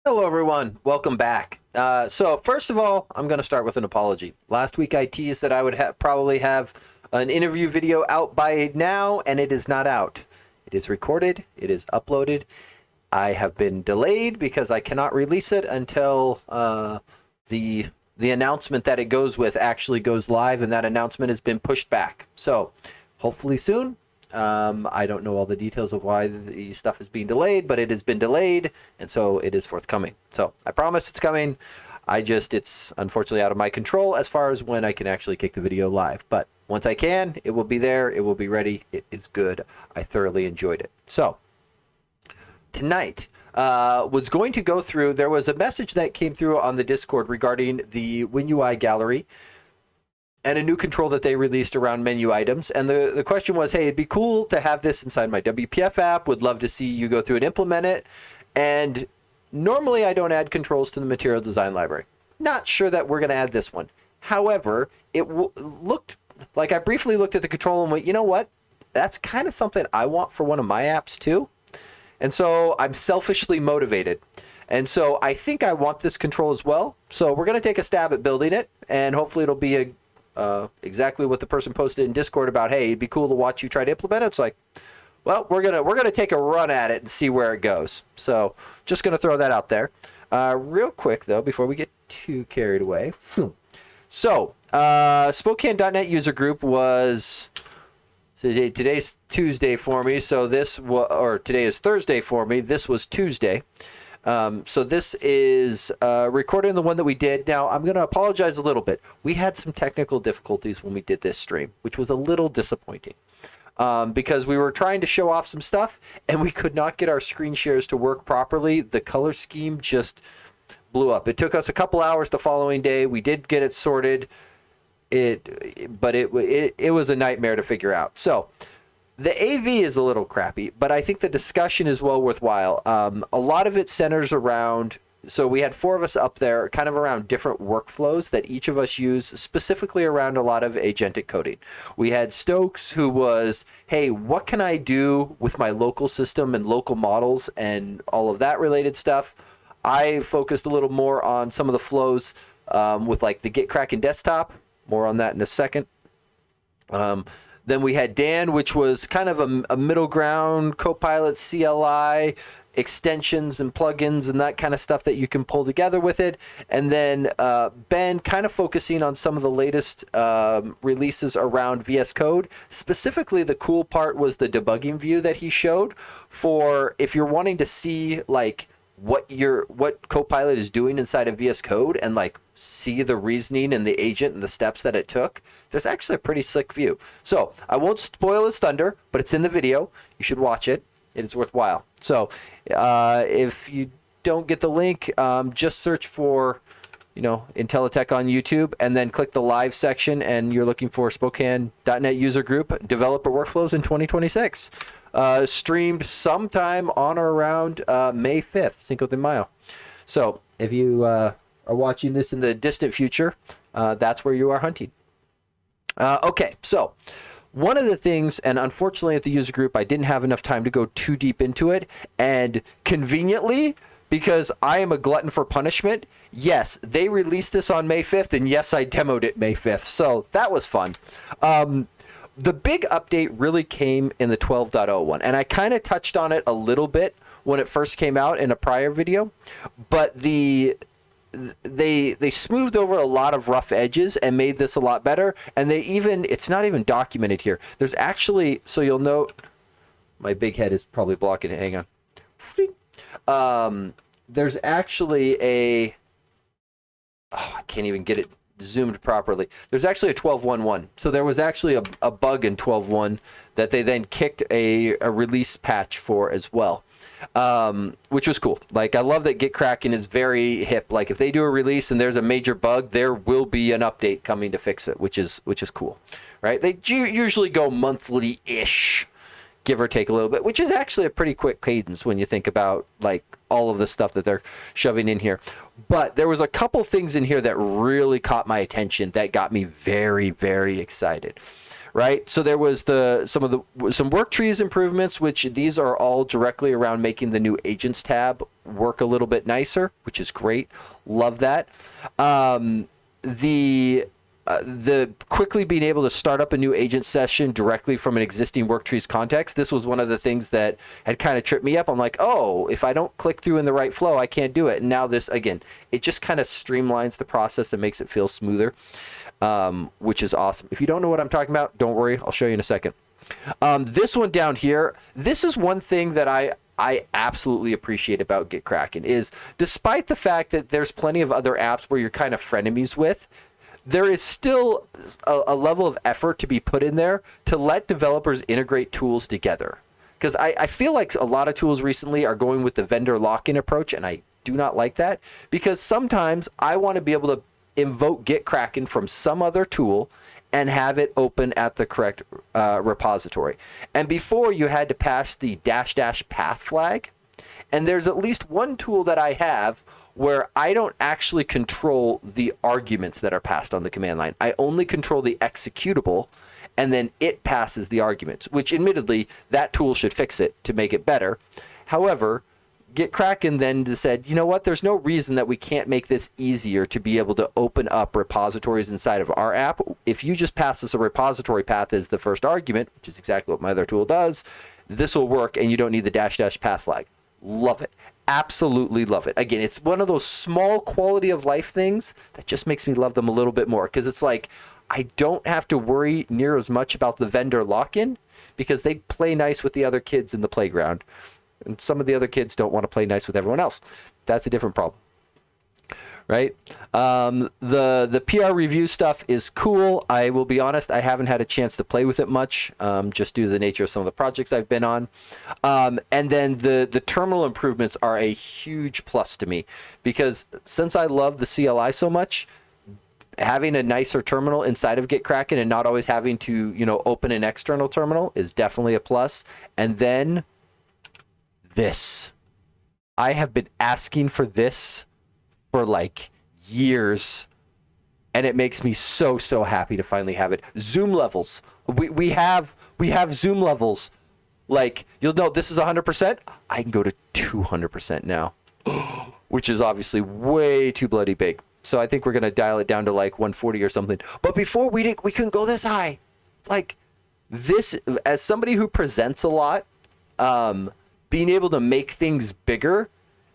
Hello, everyone. Welcome back. So first of all, I'm going to start with an apology. Last week, I teased that I would probably have an interview video out by now, and it is not out. It is recorded. It is uploaded. I have been delayed because I cannot release it until the announcement that it goes with actually goes live, and that announcement has been pushed back. So hopefully soon. I don't know all the details of why the stuff is being delayed, but it has been delayed, and so it is forthcoming. So I promise it's coming. It's unfortunately out of my control as far as when I can actually kick the video live. But once I can, it will be there. It will be ready. It is good. I thoroughly enjoyed it. So tonight was going to go through, there was a message that came through on the Discord regarding the WinUI gallery and a new control that they released around menu items. And the question was, hey, it'd be cool to have this inside my WPF app. Would love to see you go through and implement it. And normally I don't add controls to the material design library. Not sure that we're going to add this one. However, it looked like I briefly looked at the control and went, you know what? That's kind of something I want for one of my apps too. And so I'm selfishly motivated. And so I think I want this control as well. So we're going to take a stab at building it, and hopefully it'll be exactly what the person posted in Discord about, hey, it'd be cool to watch you try to implement it. It's like, well, we're gonna take a run at it and see where it goes. So just gonna throw that out there. Real quick though, before we get too carried away. So Spokane.net user group was, so today's Tuesday for me. So today is Thursday for me. This was Tuesday. So this is recording the one that we did. Now, I'm going to apologize a little bit. We had some technical difficulties when we did this stream, which was a little disappointing because we were trying to show off some stuff and we could not get our screen shares to work properly. The color scheme just blew up. It took us a couple hours the following day. We did get it sorted, but it was a nightmare to figure out. So the AV is a little crappy, but I think the discussion is well worthwhile. A lot of it centers around, so we had four of us up there, kind of around different workflows that each of us use, specifically around a lot of agentic coding. We had Stokes, who was, hey, what can I do with my local system and local models and all of that related stuff? I focused a little more on some of the flows with like the Get Kraken desktop. More on that in a second. Then we had Dan, which was kind of a middle ground, Copilot, CLI, extensions and plugins and that kind of stuff that you can pull together with it. And then Ben kind of focusing on some of the latest releases around VS Code. Specifically, the cool part was the debugging view that he showed for if you're wanting to see like what Copilot is doing inside of VS Code and like see the reasoning and the agent and the steps that it took. There's actually a pretty slick view. So I won't spoil his thunder, but it's in the video. You should watch it. It is worthwhile. So if you don't get the link, just search for IntelliTech on YouTube and then click the live section and you're looking for Spokane.net user group developer workflows in 2026. Streamed sometime on or around May 5th, Cinco de Mayo. So if you are watching this in the distant future, that's where you are hunting. Okay, so one of the things, and unfortunately at the user group, I didn't have enough time to go too deep into it, and conveniently, because I am a glutton for punishment, yes, they released this on May 5th, and yes, I demoed it May 5th, so that was fun. The big update really came in the 12.0 one, and I kind of touched on it a little bit when it first came out in a prior video, but they smoothed over a lot of rough edges and made this a lot better, and it's not even documented here. There's actually, so you'll note, my big head is probably blocking it, hang on. There's actually I can't even get it zoomed properly. There's actually a 12.1.1. So there was actually a bug in 12.1 that they then kicked a release patch for as well, which was cool. Like, I love that Get Kraken is very hip. Like, if they do a release and there's a major bug, there will be an update coming to fix it, which is cool, right? They usually go monthly-ish, give or take a little bit, which is actually a pretty quick cadence when you think about like all of the stuff that they're shoving in here. But there was a couple things in here that really caught my attention that got me very, very excited. right? So there was some work trees improvements, which these are all directly around making the new agents tab work a little bit nicer, which is great. Love that. The quickly being able to start up a new agent session directly from an existing work trees context. This was one of the things that had kind of tripped me up. I'm like, oh, if I don't click through in the right flow, I can't do it. And now this, again, it just kind of streamlines the process and makes it feel smoother, which is awesome. If you don't know what I'm talking about, don't worry. I'll show you in a second. This one down here, this is one thing that I absolutely appreciate about GitKraken is despite the fact that there's plenty of other apps where you're kind of frenemies with, there is still a level of effort to be put in there to let developers integrate tools together. Because I feel like a lot of tools recently are going with the vendor lock-in approach, and I do not like that. Because sometimes I want to be able to invoke GitKraken from some other tool and have it open at the correct repository. And before, you had to pass the -- path flag. And there's at least one tool that I have where I don't actually control the arguments that are passed on the command line. I only control the executable, and then it passes the arguments, which admittedly, that tool should fix it to make it better. However, GitKraken then said, you know what, there's no reason that we can't make this easier to be able to open up repositories inside of our app. If you just pass us a repository path as the first argument, which is exactly what my other tool does, this will work, and you don't need the -- path flag. Love it. Absolutely love it. Again, it's one of those small quality of life things that just makes me love them a little bit more, because it's like I don't have to worry near as much about the vendor lock-in because they play nice with the other kids in the playground, and some of the other kids don't want to play nice with everyone else. That's a different problem, right? The PR review stuff is cool. I will be honest, I haven't had a chance to play with it much, just due to the nature of some of the projects I've been on. And then the terminal improvements are a huge plus to me, because since I love the CLI so much, having a nicer terminal inside of GitKraken and not always having to, open an external terminal is definitely a plus. And then this. I have been asking for this for like years, and it makes me so happy to finally have it. Zoom levels. We have zoom levels. Like, you'll know this is 100%. I can go to 200% now, which is obviously way too bloody big. So I think we're gonna dial it down to like 140 or something. But before we couldn't go this high. Like, this, as somebody who presents a lot, being able to make things bigger,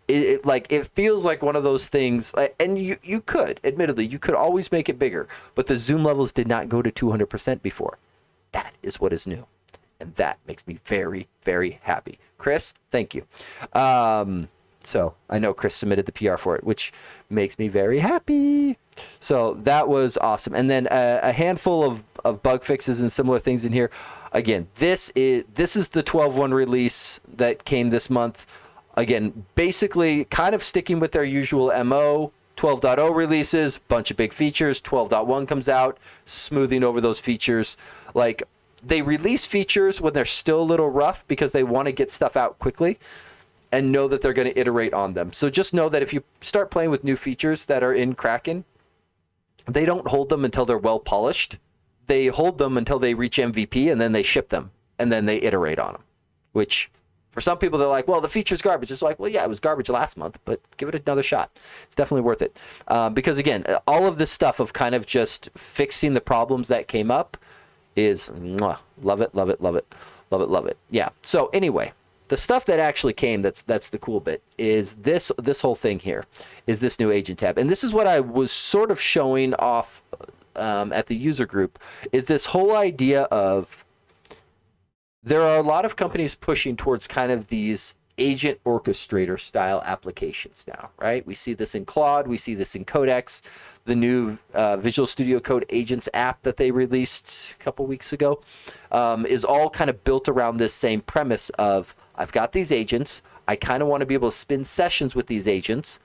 it feels like one of those things, and you could, admittedly, you could always make it bigger, but the zoom levels did not go to 200% before. That is what is new, and that makes me very, very happy. Chris, thank you. So I know Chris submitted the PR for it, which makes me very happy. So that was awesome. And then a handful of bug fixes and similar things in here. Again, this is the 12.1 release that came this month. Again, basically kind of sticking with their usual MO. 12.0 releases, bunch of big features. 12.1 comes out, smoothing over those features. Like, they release features when they're still a little rough because they want to get stuff out quickly and know that they're going to iterate on them. So just know that if you start playing with new features that are in Kraken, they don't hold them until they're well polished. They hold them until they reach MVP, and then they ship them, and then they iterate on them, which for some people, they're like, well, the feature's garbage. It's like, well, yeah, it was garbage last month, but give it another shot. It's definitely worth it. Because, again, all of this stuff of kind of just fixing the problems that came up is mwah, love it, love it, love it, love it, love it. Yeah. So anyway, the stuff that actually came, that's the cool bit, is this whole thing here, is this new agent tab. And this is what I was sort of showing off at the user group, is this whole idea of there are a lot of companies pushing towards kind of these agent orchestrator style applications now, right? We see this in Claude, we see this in Codex, the new Visual Studio Code Agents app that they released a couple weeks ago is all kind of built around this same premise of, I've got these agents, I kind of want to be able to spin sessions with these agents.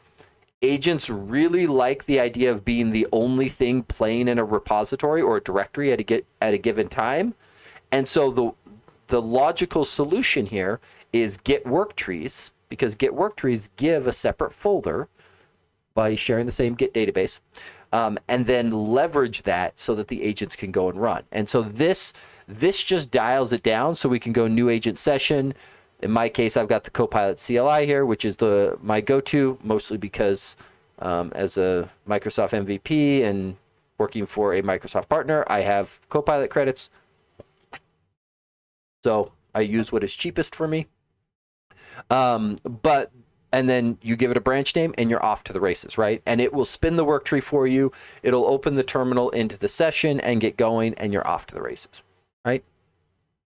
Agents really like the idea of being the only thing playing in a repository or a directory at a given time. And so the logical solution here is Git work trees, because Git work trees give a separate folder by sharing the same Git database. and then leverage that so that the agents can go and run. And so this just dials it down so we can go new agent session. In my case, I've got the Copilot CLI here, which is my go-to, mostly because as a Microsoft MVP and working for a Microsoft partner, I have Copilot credits. So I use what is cheapest for me. And then you give it a branch name and you're off to the races, right? And it will spin the work tree for you. It'll open the terminal into the session and get going, and you're off to the races, right?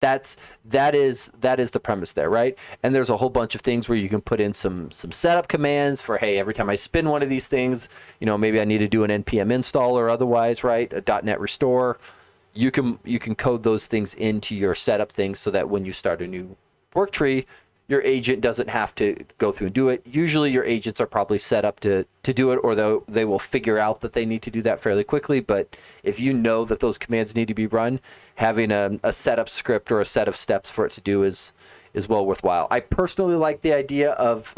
That is the premise there, right? And there's a whole bunch of things where you can put in some setup commands for, hey, every time I spin one of these things, maybe I need to do an npm install or otherwise, right? A .NET restore. You can code those things into your setup things so that when you start a new work tree, your agent doesn't have to go through and do it. Usually your agents are probably set up to do it, or they will figure out that they need to do that fairly quickly. But if you know that those commands need to be run, having a setup script or a set of steps for it to do is well worthwhile. I personally like the idea of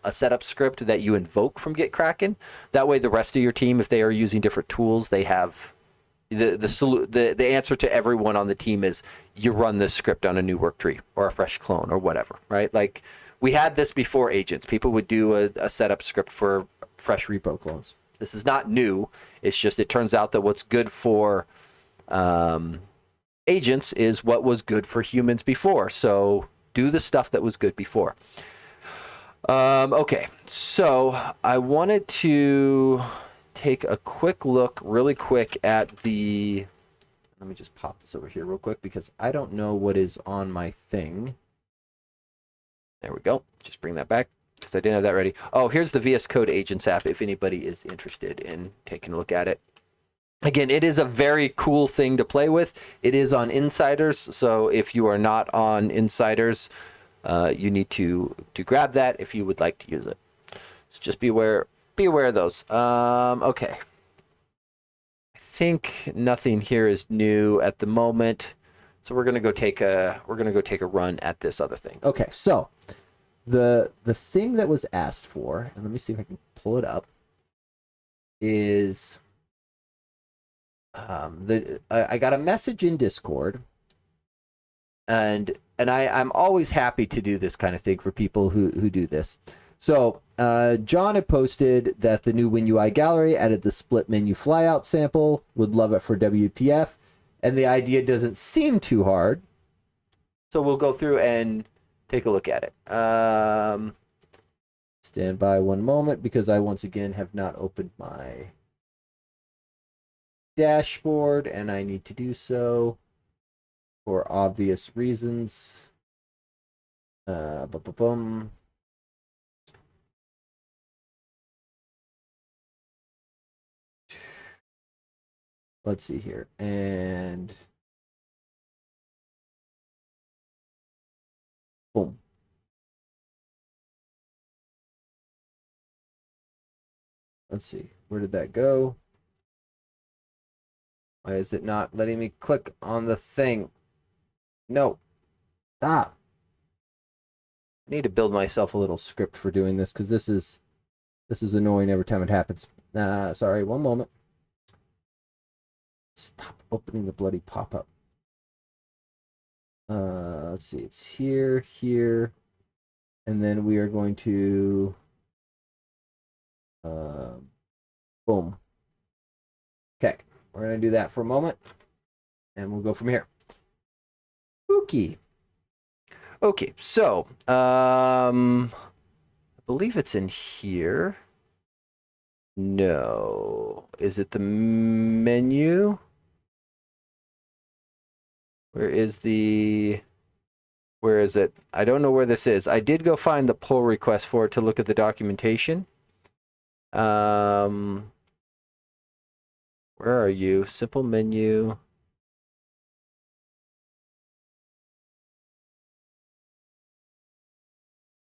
a setup script that you invoke from GitKraken. That way the rest of your team, if they are using different tools, they have the answer to everyone on the team is you run this script on a new work tree or a fresh clone or whatever, right? Like we had this before agents. People would do a setup script for fresh repo clones. This is not new. It's just it turns out that what's good for agents is what was good for humans before. So do the stuff that was good before. Okay, so I wanted to take a quick look really quick at let me just pop this over here real quick because I don't know what is on my thing. There we go. Just bring that back because I didn't have that ready. Oh, here's the VS Code Agents app if anybody is interested in taking a look at it. Again, it is a very cool thing to play with. It is on Insiders, so if you are not on Insiders, you need to grab that if you would like to use it. So just be aware of those. Okay. I think nothing here is new at the moment. So we're gonna go take a run at this other thing. Okay, so the thing that was asked for, and let me see if I can pull it up, is I got a message in Discord, and I'm always happy to do this kind of thing for people who do this. So John had posted that the new WinUI gallery added the SplitMenuItemFlyout sample. Would love it for WPF. And the idea doesn't seem too hard. So we'll go through and take a look at it. Stand by one moment because I once again have not opened my dashboard and I need to do so for obvious reasons. Let's see here. And boom. Let's see. Where did that go? Why is it not letting me click on the thing? No. Stop. I need to build myself a little script for doing this because this is annoying every time it happens. Sorry, one moment. Stop opening the bloody pop-up. Let's see, it's here, and then we are going to boom. Okay, we're gonna do that for a moment, and we'll go from here. Spooky. Okay, so I believe it's in here. No, is it the menu? Where is it? I don't know where this is. I did go find the pull request for it to look at the documentation. Where are you? Simple menu.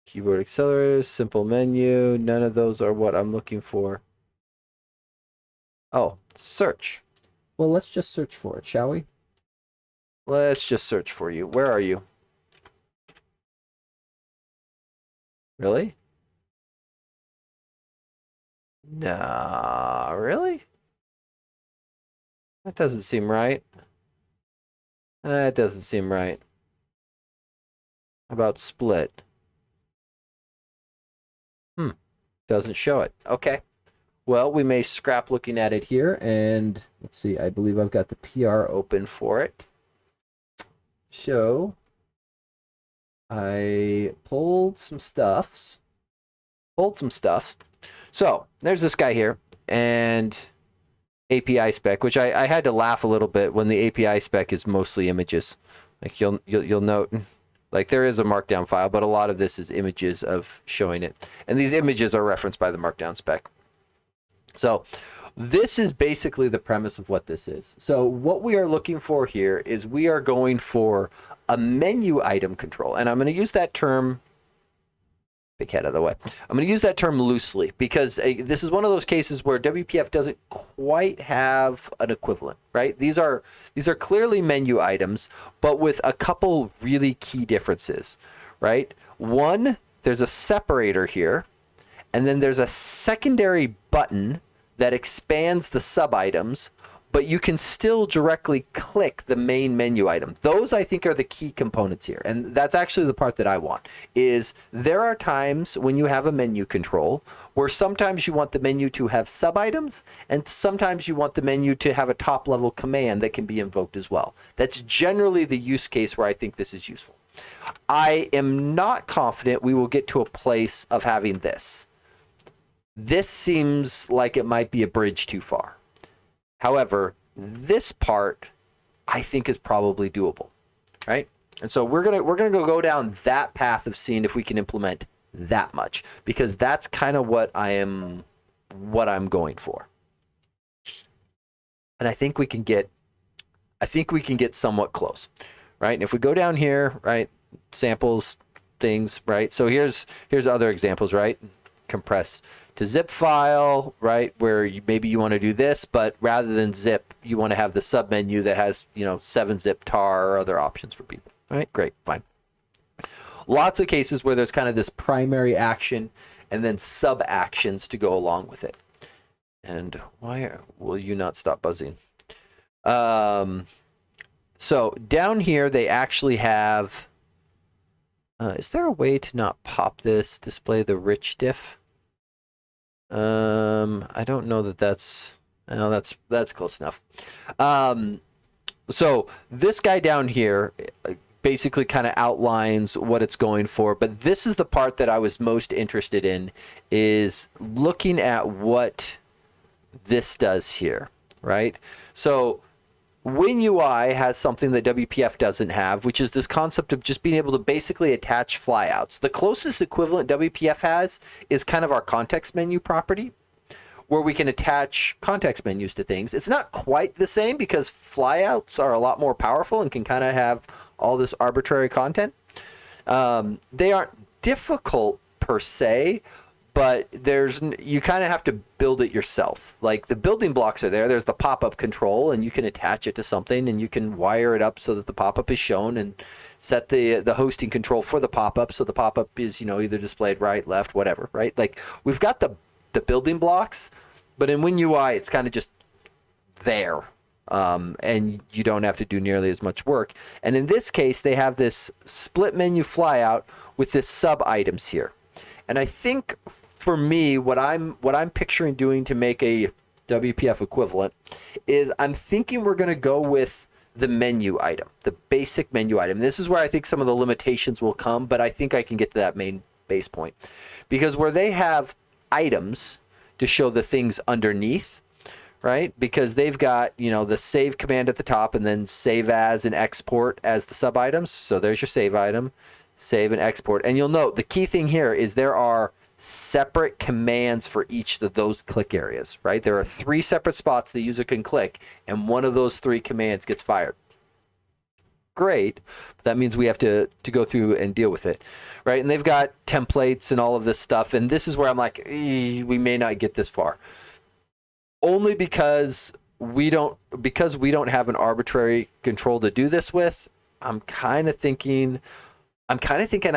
Keyboard accelerators, simple menu. None of those are what I'm looking for. Oh, search. Well, let's just search for it, shall we? Let's just search for you. Where are you? Really? Nah, really? That doesn't seem right. That doesn't seem right. How about split? Doesn't show it. Okay. Well, we may scrap looking at it here, and let's see. I believe I've got the PR open for it. So I pulled some stuffs. So there's this guy here, and API spec, which I had to laugh a little bit when the API spec is mostly images. Like you'll note, like there is a markdown file, but a lot of this is images of showing it, and these images are referenced by the markdown spec. So this is basically the premise of what this is. So what we are looking for here is we are going for a menu item control, and I'm going to use that term. Big head out of the way. I'm going to use that term loosely because this is one of those cases where WPF doesn't quite have an equivalent, right? These are clearly menu items, but with a couple really key differences, right? One, there's a separator here, and then there's a secondary button that expands the sub items, but you can still directly click the main menu item. Those, I think, are the key components here. And that's actually the part that I want, is there are times when you have a menu control where sometimes you want the menu to have sub items, and sometimes you want the menu to have a top level command that can be invoked as well. That's generally the use case where I think this is useful. I am not confident we will get to a place of having this. This seems like it might be a bridge too far. However, this part I think is probably doable, right? And so we're gonna go down that path of seeing if we can implement that much, because that's kind of what I'm going for. And I think we can get somewhat close, right? And if we go down here, right, samples, things, right? So here's other examples, right? Compress to zip file, right, where maybe you want to do this, but rather than zip, you want to have the sub menu that has, 7-zip tar or other options for people. All right, great, fine. Lots of cases where there's kind of this primary action and then sub actions to go along with it. And why will you not stop buzzing? So down here, they actually have, is there a way to not pop this, display the rich diff? I don't know that's close enough. So this guy down here basically kind of outlines what it's going for, but this is the part that I was most interested in, is looking at what this does here, right? So WinUI has something that WPF doesn't have, which is this concept of just being able to basically attach flyouts. The closest equivalent WPF has is kind of our context menu property, where we can attach context menus to things. It's not quite the same because flyouts are a lot more powerful and can kind of have all this arbitrary content. They aren't difficult per se, but you kind of have to build it yourself. Like the building blocks are there. There's the pop-up control, and you can attach it to something, and you can wire it up so that the pop-up is shown, and set the hosting control for the pop-up so the pop-up is either displayed right, left, whatever, right? Like we've got the building blocks, but in WinUI it's kind of just there, and you don't have to do nearly as much work. And in this case, they have this split menu flyout with this sub items here, and I think, for me, what I'm picturing doing to make a WPF equivalent is I'm thinking we're going to go with the menu item, the basic menu item. This is where I think some of the limitations will come, but I think I can get to that main base point. Because where they have items to show the things underneath, right? Because they've got, the save command at the top, and then save as and export as the sub items. So there's your save item, save and export. And you'll note the key thing here is there are separate commands for each of those click areas, right? There are 3 separate spots the user can click, and one of those 3 commands gets fired. Great. But that means we have to go through and deal with it, right? And they've got templates and all of this stuff, and this is where I'm like, we may not get this far. Only because we don't have an arbitrary control to do this with. I'm kind of thinking I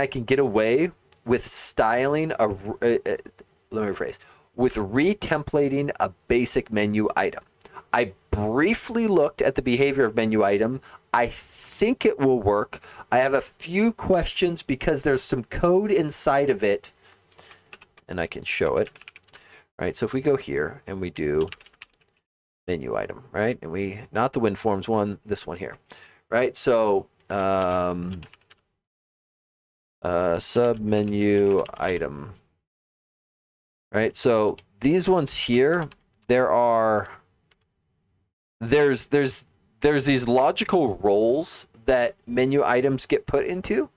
can get away with styling with retemplating a basic menu item. I briefly looked at the behavior of menu item. I think it will work. I have a few questions because there's some code inside of it, and I can show it. Right, so if we go here and we do menu item, right, and we, not the WinForms one, this one here, right, so sub menu item, right, so these ones here, there's these logical roles that menu items get put into,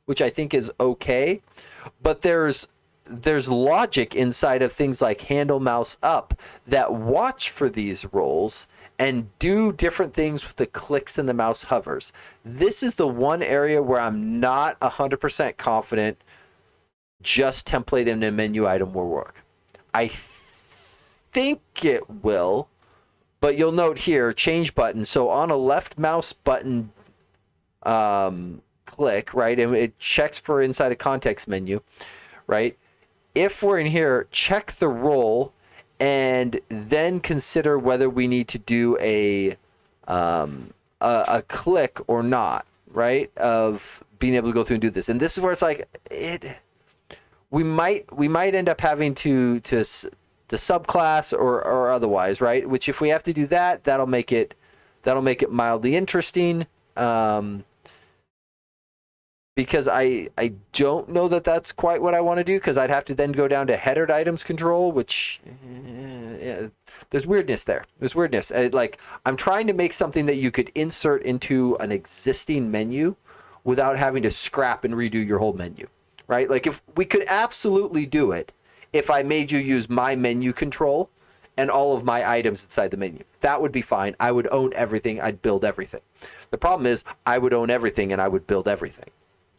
which I think is okay, but there's logic inside of things like handle mouse up that watch for these roles and do different things with the clicks and the mouse hovers. This is the one area where I'm not 100% confident just template in a menu item will work. I think it will, but you'll note here, change button. So on a left mouse button click, right, and it checks for inside a context menu, right? If we're in here, check the role and then consider whether we need to do a click or not, right? Of being able to go through and do this. And this is where it's like we might end up having to subclass or otherwise, right? Which if we have to do that, that'll make it mildly interesting. Because I don't know that that's quite what I want to do, because I'd have to then go down to headered items control, which yeah, there's weirdness there. There's weirdness. Like, I'm trying to make something that you could insert into an existing menu without having to scrap and redo your whole menu, right? Like, if we could absolutely do it if I made you use my menu control and all of my items inside the menu. That would be fine. I would own everything. I'd build everything. The problem is I would own everything and I would build everything.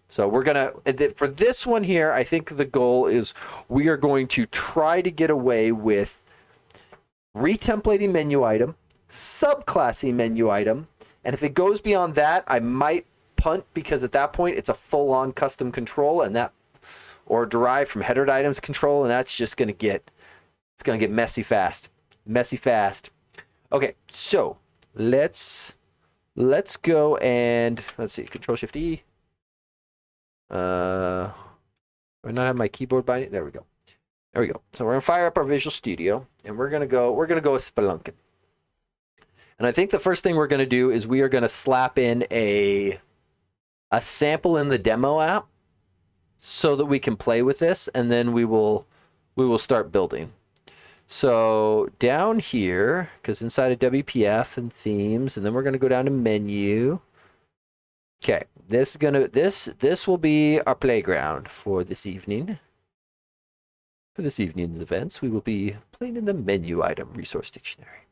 So we're going to, for this one here, I think the goal is we are going to try to get away with retemplating menu item, subclassing menu item, and if it goes beyond that, I might punt, because at that point it's a full-on custom control, and that, or derived from headered items control, and that's just going to get, it's going to get messy fast. Messy fast. Okay, so let's go and, let's see, Control-Shift-E. Do I not have my keyboard binding? There we go. There we go. So we're gonna fire up our Visual Studio, and we're gonna go with Spelunking. And I think the first thing we're gonna do is we are gonna slap in a sample in the demo app so that we can play with this, and then we will start building. So down here, because inside of WPF and themes, and then we're gonna go down to menu. Okay, this will be our playground for this evening. For this evening's events, we will be playing in the menu item resource dictionary.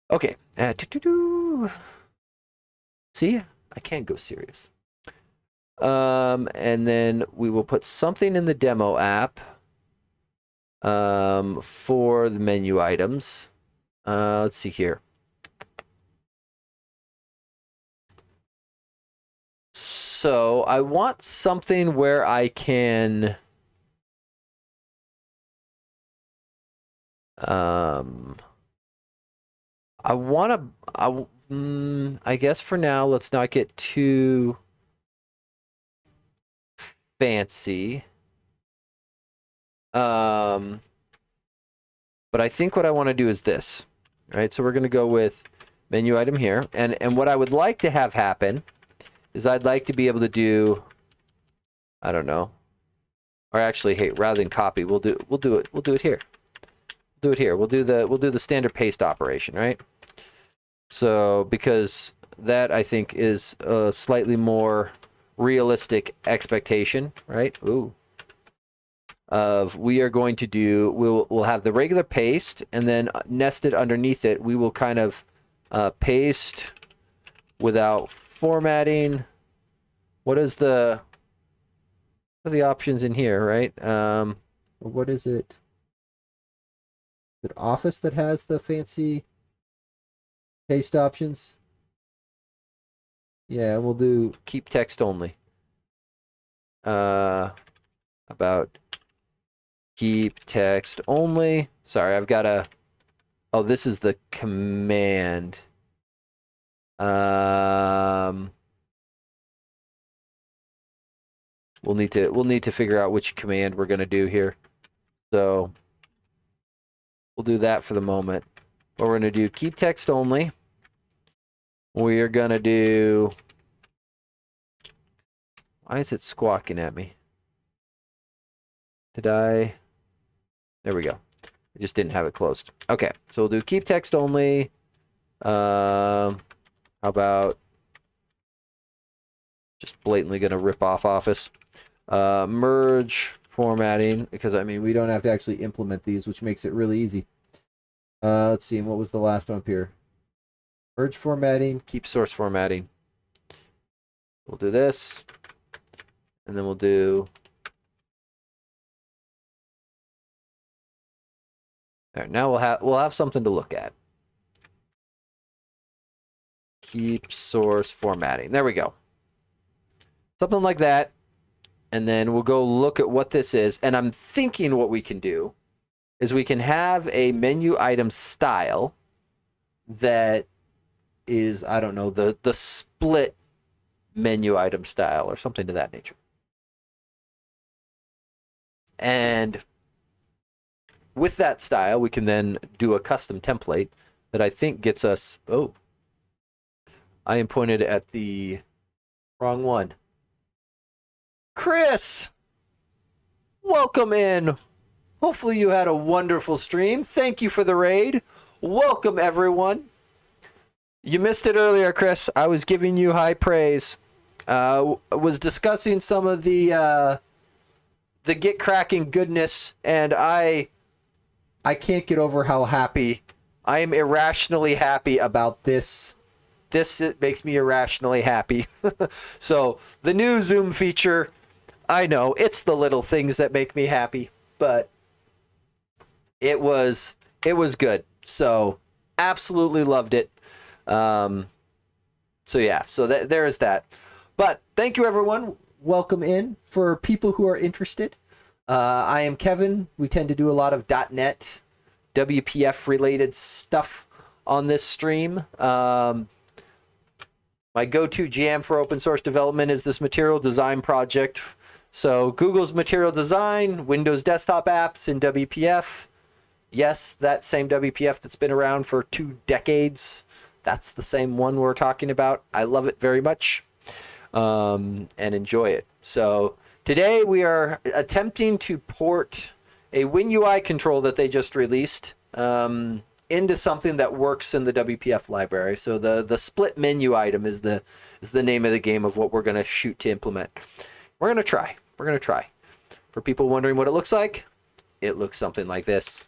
Okay, see, I can't go serious. And then we will put something in the demo app for the menu items. Let's see here. So I want something where I can I guess for now let's not get too fancy. But I think what I want to do is this. Right? So we're going to go with menu item here, and what I would like to have happen is I'd like to be able to do, I don't know, or actually, hey, rather than copy, we'll do it here. Do it here. We'll do the standard paste operation, right? So because that I think is a slightly more realistic expectation, right? Ooh. Of we are going to do, we'll have the regular paste, and then nested underneath it, we will kind of paste without formatting. What are the options in here, right? What is it? Is it Office that has the fancy paste options? Yeah, we'll do keep text only. About keep text only. Sorry, I've got Oh, this is the command. We'll need to figure out which command we're going to do here. So we'll do that for the moment. But we're going to do keep text only. We are going to do... Why is it squawking at me? Did I... There we go. I just didn't have it closed. Okay, so we'll do keep text only. How about just blatantly going to rip off Office. Merge formatting, because I mean we don't have to actually implement these, which makes it really easy. Let's see, what was the last one up here? Merge formatting, keep source formatting. We'll do this, and then we'll do... All right, now we'll have something to look at. Keep source formatting. There we go. Something like that. And then we'll go look at what this is. And I'm thinking what we can do is we can have a menu item style that is, I don't know, the split menu item style or something to that nature. And with that style, we can then do a custom template that I think gets us... Oh, I am pointed at the wrong one. Chris, welcome in. Hopefully you had a wonderful stream. Thank you for the raid. Welcome, everyone. You missed it earlier, Chris. I was giving you high praise. Was discussing some of the Git cracking goodness, and I can't get over how happy I am. Irrationally happy about this. It makes me irrationally happy. So the new Zoom feature, I know it's the little things that make me happy, but it was good. So absolutely loved it. So yeah, so there is that. But thank you, everyone. Welcome in. For people who are interested, I am Kevin. We tend to do a lot of .NET, WPF related stuff on this stream. My go-to jam for open source development is this material design project. So Google's material design, Windows desktop apps in WPF. Yes, that same WPF that's been around for 2 decades. That's the same one we're talking about. I love it very much and enjoy it. So today we are attempting to port a WinUI control that they just released into something that works in the WPF library. So the split menu item is the name of the game of what we're going to shoot to implement. We're going to try. For people wondering what it looks like, it looks something like this.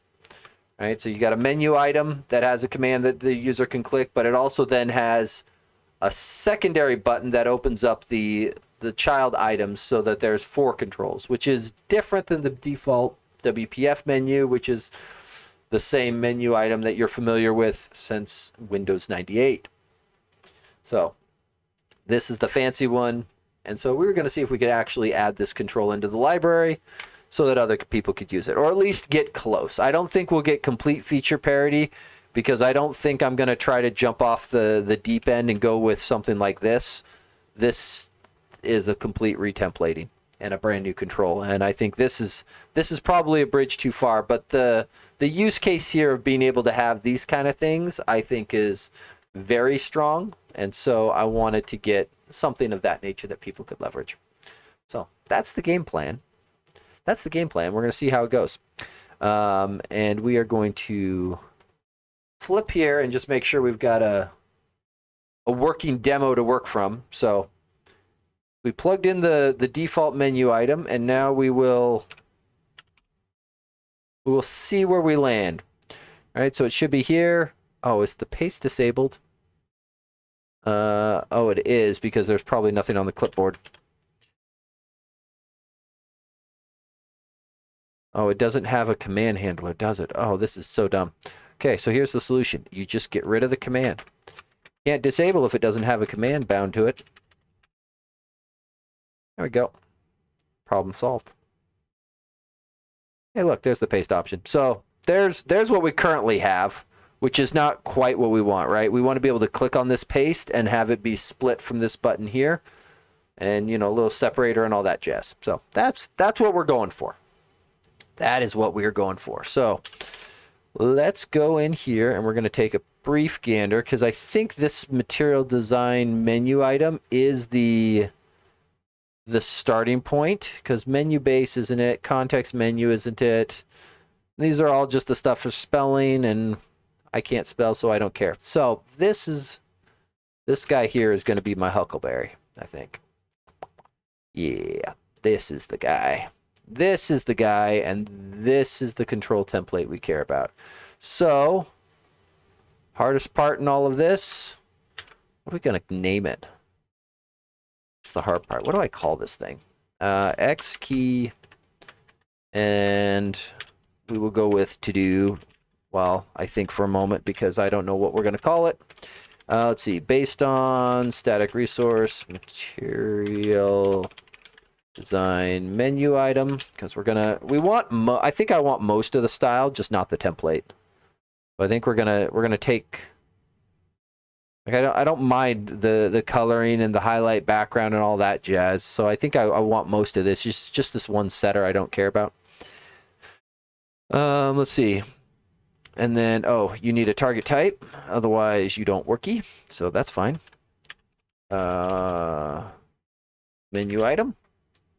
All right, so you got a menu item that has a command that the user can click, but it also then has a secondary button that opens up the child items so that there's 4 controls, which is different than the default WPF menu, which is the same menu item that you're familiar with since Windows 98. So this is the fancy one. And so we were going to see if we could actually add this control into the library so that other people could use it, or at least get close. I don't think we'll get complete feature parity because I don't think I'm going to try to jump off the deep end and go with something like this. This is a complete retemplating and a brand new control. And I think this is probably a bridge too far, but the use case here of being able to have these kind of things, I think is very strong. And so I wanted to get something of that nature that people could leverage. So that's the game plan. We're going to see how it goes. And we are going to flip here and just make sure we've got a working demo to work from. So we plugged in the default menu item, and now we will see where we land. All right, so it should be here. Oh, is the paste disabled? Oh, it is, because there's probably nothing on the clipboard. Oh, it doesn't have a command handler, does it? Oh, this is so dumb. Okay, so here's the solution. You just get rid of the command. Can't disable if it doesn't have a command bound to it. There we go. Problem solved. Hey, look, there's the paste option. So there's what we currently have. which is not quite what we want, right? We want to be able to click on this paste and have it be split from this button here, and a little separator and all that jazz. So that's what we're going for. That is what we're going for. So let's go in here, and we're going to take a brief gander, because I think this material design menu item is the starting point, because menu base isn't it, context menu isn't it. These are all just the stuff for spelling, and I can't spell, so I don't care. So this guy here is going to be my Huckleberry, I think. Yeah, this is the guy. This is the guy, and this is the control template we care about. So, hardest part in all of this, what are we going to name it? It's the hard part. What do I call this thing? X key, and we will go with to do, well, I think for a moment, because I don't know what we're going to call it. Let's see, based on static resource, material design menu item, because I think I want most of the style, just not the template. So I think we're gonna take, like, I don't mind the coloring and the highlight background and all that jazz. So I think I want most of this. Just this one setter I don't care about. Let's see. And then, you need a target type, otherwise you don't worky. So that's fine. Menu item.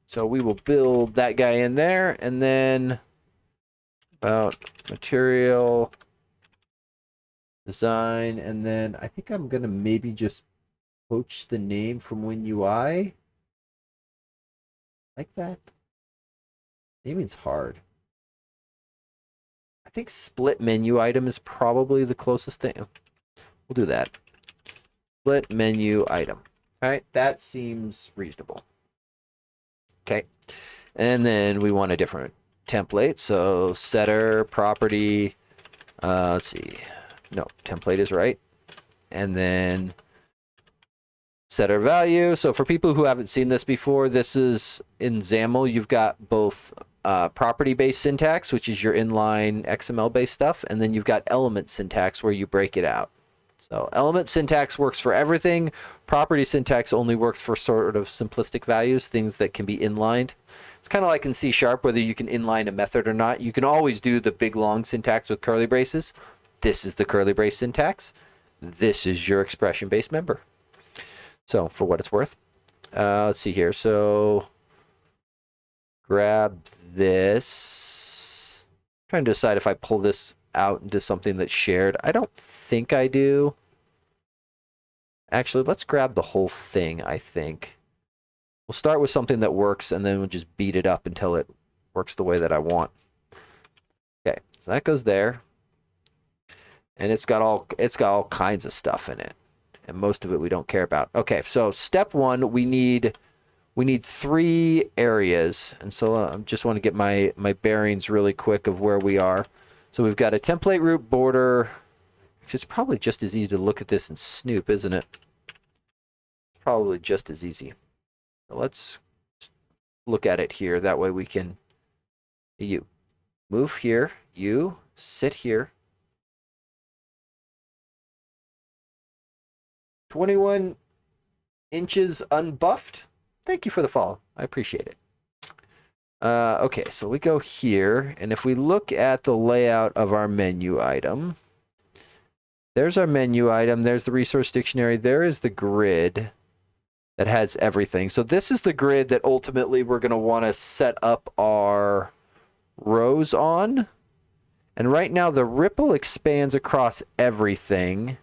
So we will build that guy in there, and then about material design, and then I think I'm gonna maybe just poach the name from WinUI. Like that. Naming's hard. I think split menu item is probably the closest thing. We'll do that. Split menu item. All right, that seems reasonable. Okay, and then we want a different template. So setter, property, let's see. No, template is right. And then setter value. So for people who haven't seen this before, this is in XAML. You've got both property-based syntax, which is your inline XML-based stuff, and then you've got element syntax where you break it out. So element syntax works for everything. Property syntax only works for sort of simplistic values, things that can be inlined. It's kind of like in C#, whether you can inline a method or not. You can always do the big long syntax with curly braces. This is the curly brace syntax. This is your expression-based member. So for what it's worth, let's see here. So grab this. I'm trying to decide if I pull this out into something that's shared. I don't think I do. Actually, let's grab the whole thing, I think. We'll start with something that works, and then we'll just beat it up until it works the way that I want. Okay, so that goes there. And it's got all kinds of stuff in it. And most of it we don't care about. Okay, so step one, we need 3 areas. And so I just want to get my bearings really quick of where we are. So we've got a template root border, which is probably just as easy to look at this in Snoop, isn't it? Probably just as easy. So let's look at it here. That way we can, you move here, you sit here. 21 inches unbuffed. Thank you for the follow. I appreciate it. Okay, so we go here, and if we look at the layout of our menu item, there's our menu item, there's the resource dictionary, there is the grid that has everything. So this is the grid that ultimately we're going to want to set up our rows on. And right now the ripple expands across everything.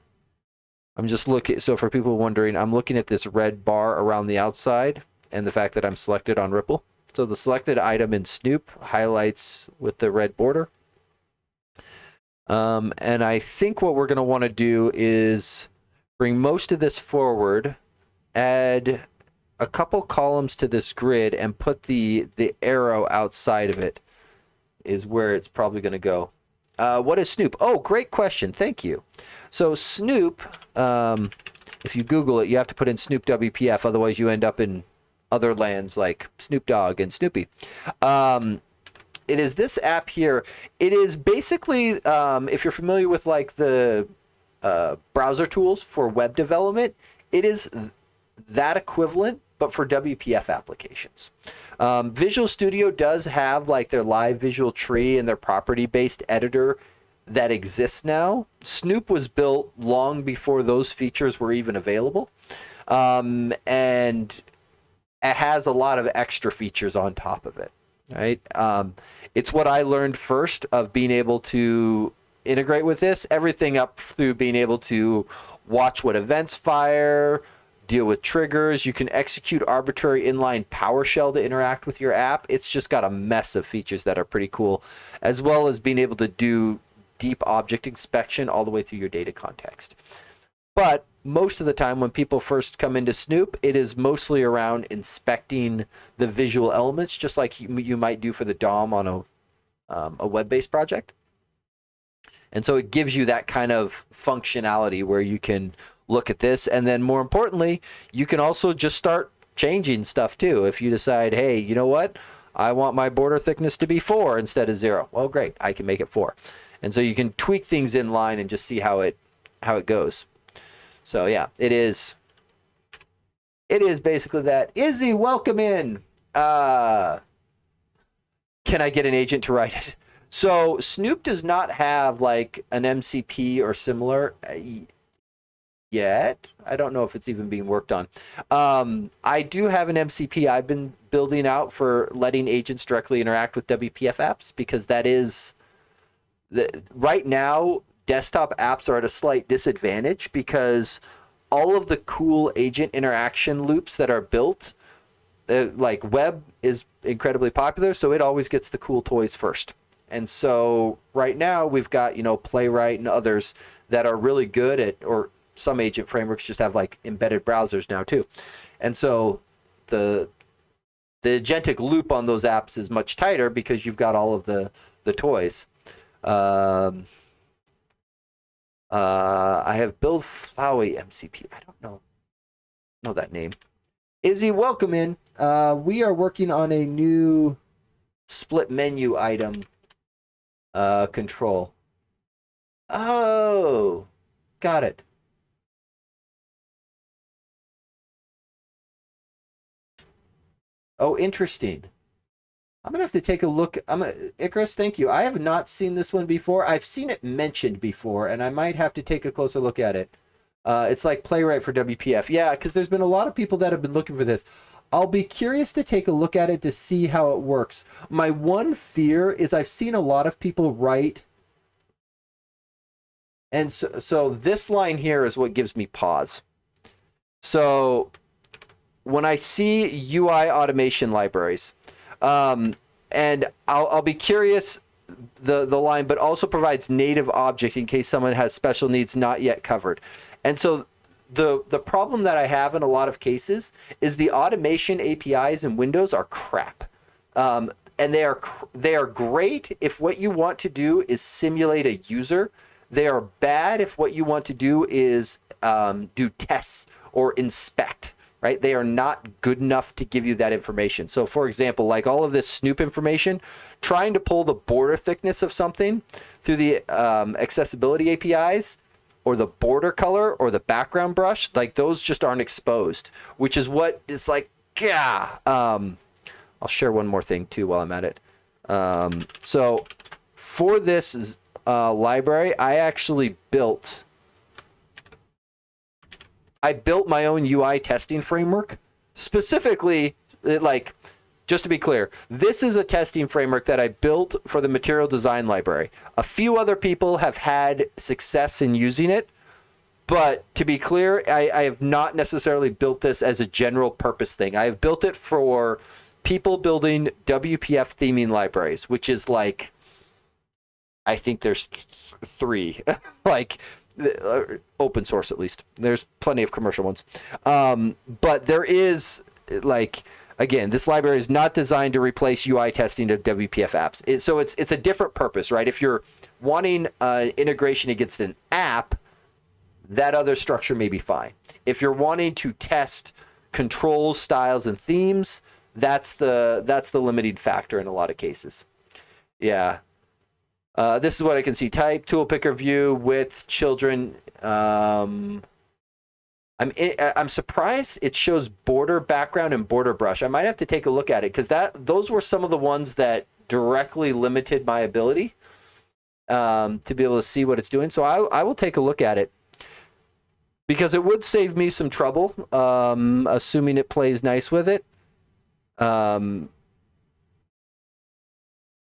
I'm just looking, so for people wondering, I'm looking at this red bar around the outside and the fact that I'm selected on ripple. So the selected item in Snoop highlights with the red border. And I think what we're going to want to do is bring most of this forward, add a couple columns to this grid, and put the arrow outside of it is where it's probably going to go. What is Snoop? Oh, great question. Thank you. So Snoop, if you Google it, you have to put in Snoop WPF, otherwise you end up in other lands like Snoop Dogg and Snoopy. it is this app here. It is basically, if you're familiar with like the browser tools for web development, it is that equivalent, but for WPF applications. Visual Studio does have like their live visual tree and their property-based editor that exists now. Snoop was built long before those features were even available. And it has a lot of extra features on top of it, right? It's what I learned first of being able to integrate with this, everything up through being able to watch what events fire, deal with triggers. You can execute arbitrary inline PowerShell to interact with your app. It's just got a mess of features that are pretty cool, as well as being able to do deep object inspection all the way through your data context. But most of the time when people first come into Snoop, it is mostly around inspecting the visual elements, just like you might do for the DOM on a web-based project. And so it gives you that kind of functionality where you can look at this. And then more importantly, you can also just start changing stuff too. If you decide, hey, you know what? I want my border thickness to be 4 instead of 0. Well, great. I can make it 4. And so you can tweak things in line and just see how it goes. So yeah, it is basically that. Izzy, welcome in. Can I get an agent to write it? So Snoop does not have like an MCP or similar yet. I don't know if it's even being worked on. I do have an MCP I've been building out for letting agents directly interact with WPF apps, because that is right now desktop apps are at a slight disadvantage because all of the cool agent interaction loops that are built, like web is incredibly popular, so it always gets the cool toys first. And so right now we've got, Playwright and others that are really good at, or some agent frameworks just have like embedded browsers now too. And so the agentic loop on those apps is much tighter because you've got all of the toys. I have build Flyout MCP. I don't know that name. Izzy, welcome in. We are working on a new split menu item control. Oh, got it. Oh, interesting. I'm gonna have to take a look. Icarus, thank you. I have not seen this one before. I've seen it mentioned before, and I might have to take a closer look at it. It's like Playwright for WPF. Yeah, because there's been a lot of people that have been looking for this. I'll be curious to take a look at it to see how it works. My one fear is I've seen a lot of people write, and so this line here is what gives me pause. So when I see UI automation libraries, and I'll be curious, the line, but also provides native object in case someone has special needs not yet covered. And so the problem that I have in a lot of cases is the automation APIs in Windows are crap. And they are great if what you want to do is simulate a user. They are bad if what you want to do is do tests or inspect. Right? They are not good enough to give you that information. So for example, like all of this Snoop information, trying to pull the border thickness of something through the accessibility APIs or the border color or the background brush, like those just aren't exposed, which is what is like, yeah. I'll share one more thing too while I'm at it. So for this library, I actually built my own UI testing framework. Specifically, like, just to be clear, this is a testing framework that I built for the material design library. A few other people have had success in using it, but to be clear, I have not necessarily built this as a general purpose thing. I have built it for people building WPF theming libraries, which is like, I think there's 3. like, open source at least. There's plenty of commercial ones. But there is, like, again, this library is not designed to replace UI testing of WPF apps. So it's a different purpose, right? If you're wanting integration against an app, that other structure may be fine. If you're wanting to test controls, styles, and themes, that's the limiting factor in a lot of cases. Yeah. This is what I can see. Type, tool picker view, width, children. I'm surprised it shows border background and border brush. I might have to take a look at it because those were some of the ones that directly limited my ability to be able to see what it's doing. So I will take a look at it because it would save me some trouble, assuming it plays nice with it. To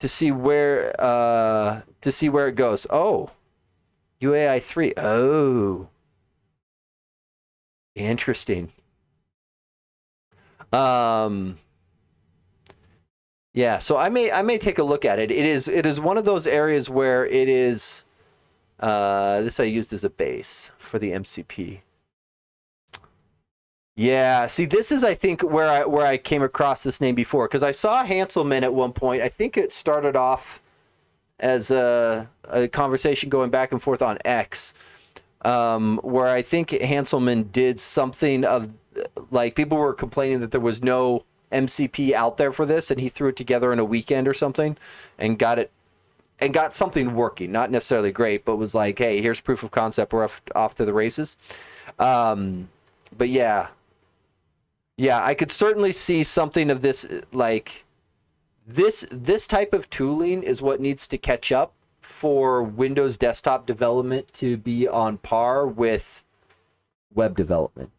see where it goes. Oh, UAI 3. Oh. Interesting. Yeah, so I may take a look at it. It is one of those areas where it is this I used as a base for the MCP. Yeah, see, this is I think where I came across this name before because I saw Hanselman at one point. I think it started off as a conversation going back and forth on X. Where I think Hanselman did something of, like, people were complaining that there was no MCP out there for this, and he threw it together in a weekend or something, and got something working. Not necessarily great, but was like, hey, here's proof of concept. We're off to the races. But yeah, I could certainly see something of this, like this type of tooling is what needs to catch up for Windows desktop development to be on par with web development,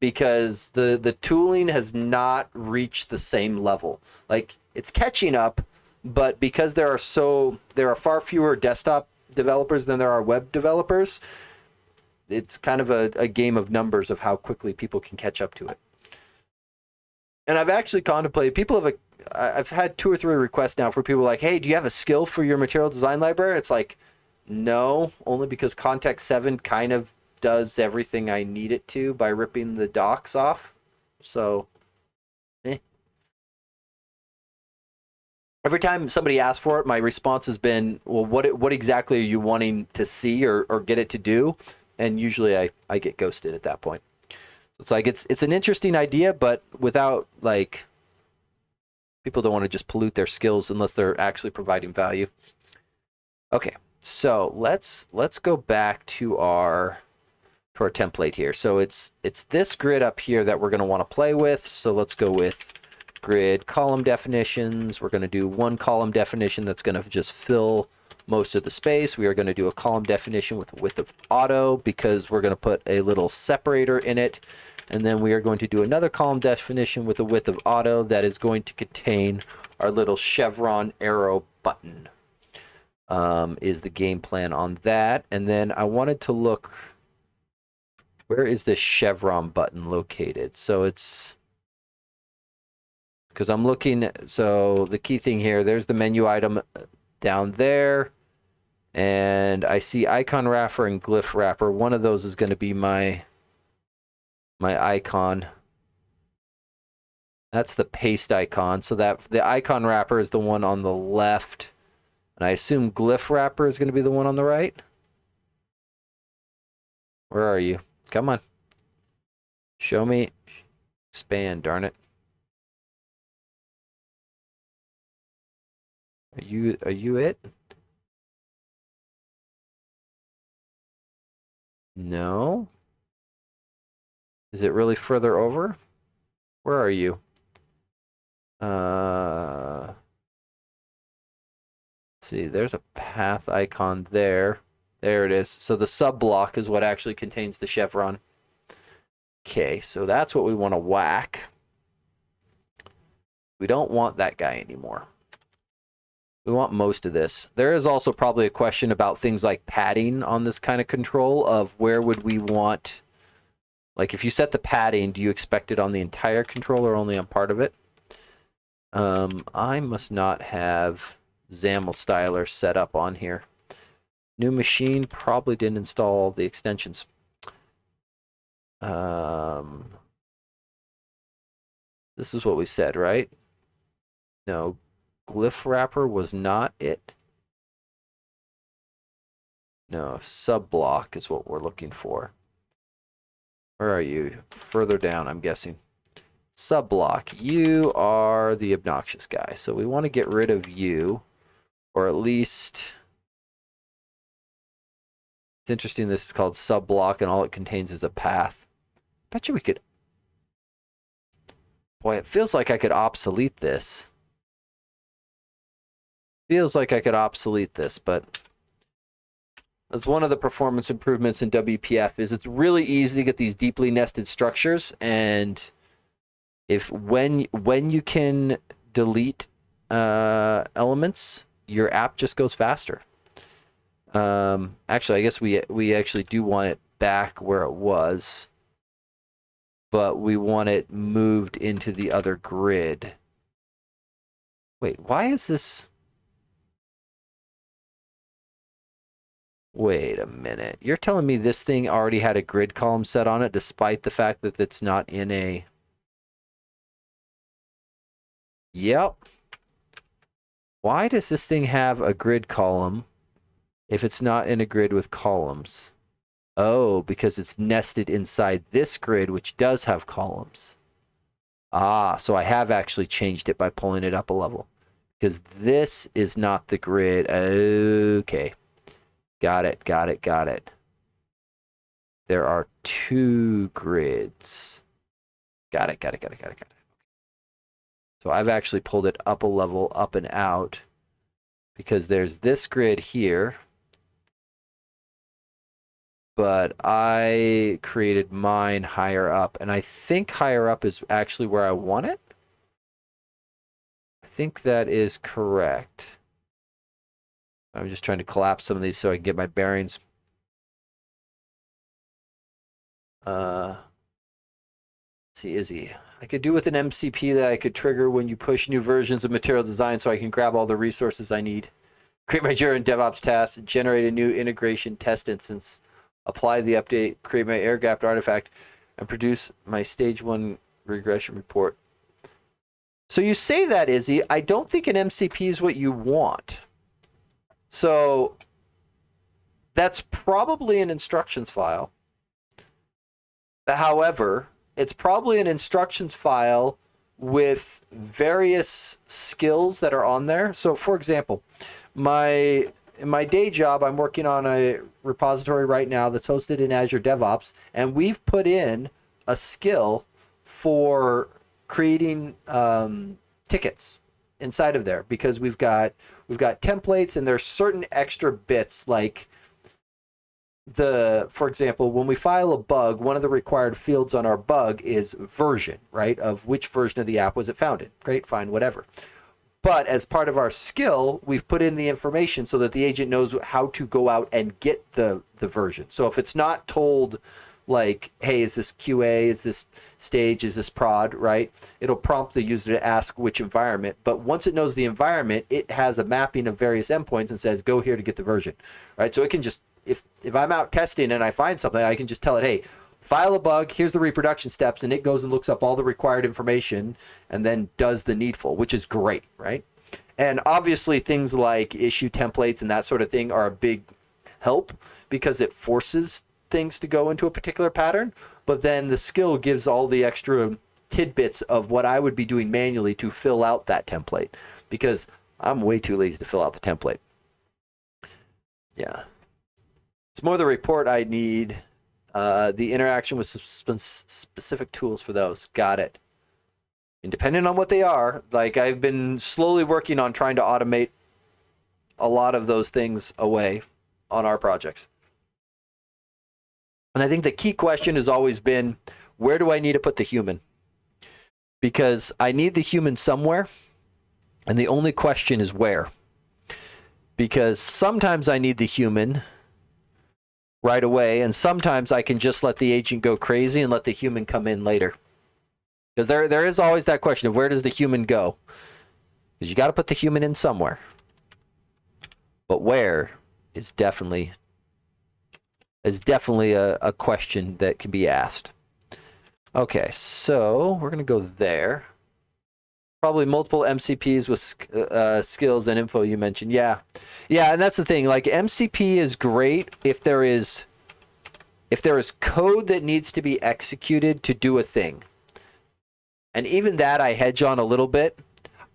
because the tooling has not reached the same level. Like, it's catching up, but because there are far fewer desktop developers than there are web developers, it's kind of a game of numbers of how quickly people can catch up to it. And I've actually contemplated, I've had 2 or 3 requests now for people like, hey, do you have a skill for your material design library? It's like, no, only because Context 7 kind of does everything I need it to by ripping the docs off. So, Every time somebody asks for it, my response has been, well, what exactly are you wanting to see or get it to do? And usually I get ghosted at that point. It's like, it's an interesting idea, but without, like, people don't want to just pollute their skills unless they're actually providing value. Okay, so let's go back to our template here. So it's this grid up here that we're going to want to play with. So let's go with grid column definitions. We're going to do one column definition that's going to just fill most of the space. We are going to do a column definition with a width of auto because we're going to put a little separator in it. And then we are going to do another column definition with a width of auto that is going to contain our little chevron arrow button. Is the game plan on that. And then I wanted to look, where is this chevron button located? So it's, because I'm looking, so the key thing here, there's the menu item down there. And I see icon wrapper and glyph wrapper. One of those is going to be my icon. That's the paste icon. So that the icon wrapper is the one on the left. And I assume glyph wrapper is going to be the one on the right. Where are you? Come on. Show me. Expand, darn it. Are you it? No. Is it really further over? Where are you? See, there's a path icon there. There it is. So the sub block is what actually contains the chevron. Okay, so that's what we want to whack. We don't want that guy anymore. We want most of this. There is also probably a question about things like padding on this kind of control, of where would we want, like, if you set the padding, do you expect it on the entire control or only on part of it? I must not have XAML styler set up on here. New machine, probably didn't install all the extensions. This is what we said, right? No, glyph wrapper was not it. No, sub block is what we're looking for. Where are you? Further down, I'm guessing. Sub block. You are the obnoxious guy. So we want to get rid of you. or at least it's interesting. This is called subblock, and all it contains is a path. Bet you we could. Boy, it feels like I could obsolete this. Feels like I could obsolete this, but that's one of the performance improvements in WPF is it's really easy to get these deeply nested structures, and when you can delete elements, your app just goes faster. Actually, I guess we actually do want it back where it was, but we want it moved into the other grid. Wait, why is this? Wait a minute. You're telling me this thing already had a grid column set on it despite the fact that it's not in a... Yep. Why does this thing have a grid column if it's not in a grid with columns? Oh, because it's nested inside this grid, which does have columns. Ah, so I have actually changed it by pulling it up a level. Because this is not the grid. Okay. Got it. There are two grids. Got it. So I've actually pulled it up a level, up and out, because there's this grid here, but I created mine higher up, and I think higher up is actually where I want it. I think that is correct. I'm just trying to collapse some of these so I can get my bearings. See, Izzy. I could do with an MCP that I could trigger when you push new versions of material design so I can grab all the resources I need. Create my Jira and DevOps tasks, generate a new integration test instance, apply the update, create my air-gapped artifact, and produce my stage 1 regression report. So you say that, Izzy. I don't think an MCP is what you want. So that's probably an instructions file. However, it's probably an instructions file with various skills that are on there. So for example, in my day job, I'm working on a repository right now that's hosted in Azure DevOps, and we've put in a skill for creating tickets inside of there, because we've got templates, and there's certain extra bits like for example, when we file a bug, one of the required fields on our bug is version, right? Of which version of the app was it found in. Great, fine, whatever. But as part of our skill, we've put in the information so that the agent knows how to go out and get the version. So if it's not told like, hey, is this QA, is this stage, is this prod, right? It'll prompt the user to ask which environment. But once it knows the environment, it has a mapping of various endpoints and says, go here to get the version, right? So it can just, if I'm out testing and I find something, I can just tell it, hey, file a bug, here's the reproduction steps, and it goes and looks up all the required information and then does the needful, which is great, right? And obviously things like issue templates and that sort of thing are a big help because it forces things to go into a particular pattern, but then the skill gives all the extra tidbits of what I would be doing manually to fill out that template, because I'm way too lazy to fill out the template. Yeah. It's more the report I need, the interaction with specific tools for those. Got it. And depending on what they are, like I've been slowly working on trying to automate a lot of those things away on our projects. And I think the key question has always been, where do I need to put the human? Because I need the human somewhere, and the only question is where. Because sometimes I need the human right away, and sometimes I can just let the agent go crazy and let the human come in later. Because there is always that question of where does the human go? Because you got to put the human in somewhere. But where is definitely a question that can be asked. Okay, so we're going to go there. Probably multiple MCPs with skills and info you mentioned. Yeah, and that's the thing. Like MCP is great if there is code that needs to be executed to do a thing. And even that I hedge on a little bit.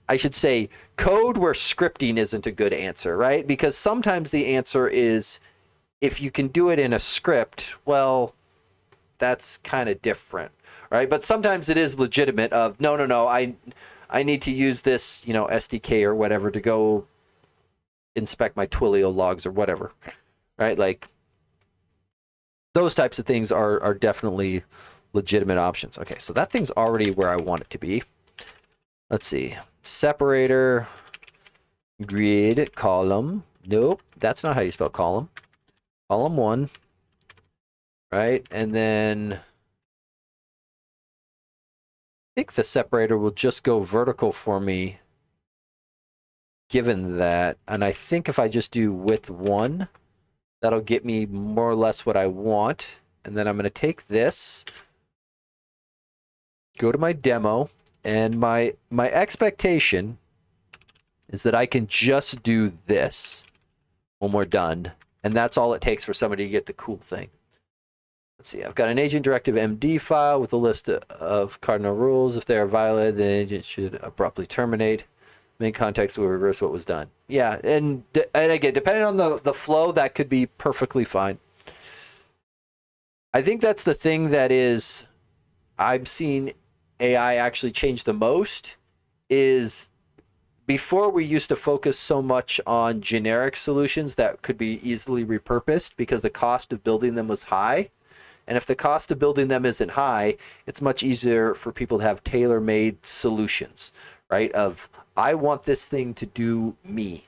I should say code where scripting isn't a good answer, right? Because sometimes the answer is if you can do it in a script, well, that's kind of different, right? But sometimes it is legitimate of no, I need to use this, SDK or whatever to go inspect my Twilio logs or whatever, right? Like those types of things are definitely legitimate options. Okay, so that thing's already where I want it to be. Let's see. Separator, grid, column. Nope, that's not how you spell column. Column 1, right? And then I think the separator will just go vertical for me given that. And I think if I just do width 1, that'll get me more or less what I want. And then I'm going to take this, go to my demo, and my expectation is that I can just do this when we're done. And that's all it takes for somebody to get the cool thing. Let's see, I've got an agent directive MD file with a list of cardinal rules. If they are violated, the agent should abruptly terminate. Main context will reverse what was done. Yeah, and again, depending on the flow, that could be perfectly fine. I think that's the thing that is, I've seen AI actually change the most is before we used to focus so much on generic solutions that could be easily repurposed because the cost of building them was high. And if the cost of building them isn't high, it's much easier for people to have tailor-made solutions, right? Of, I want this thing to do me,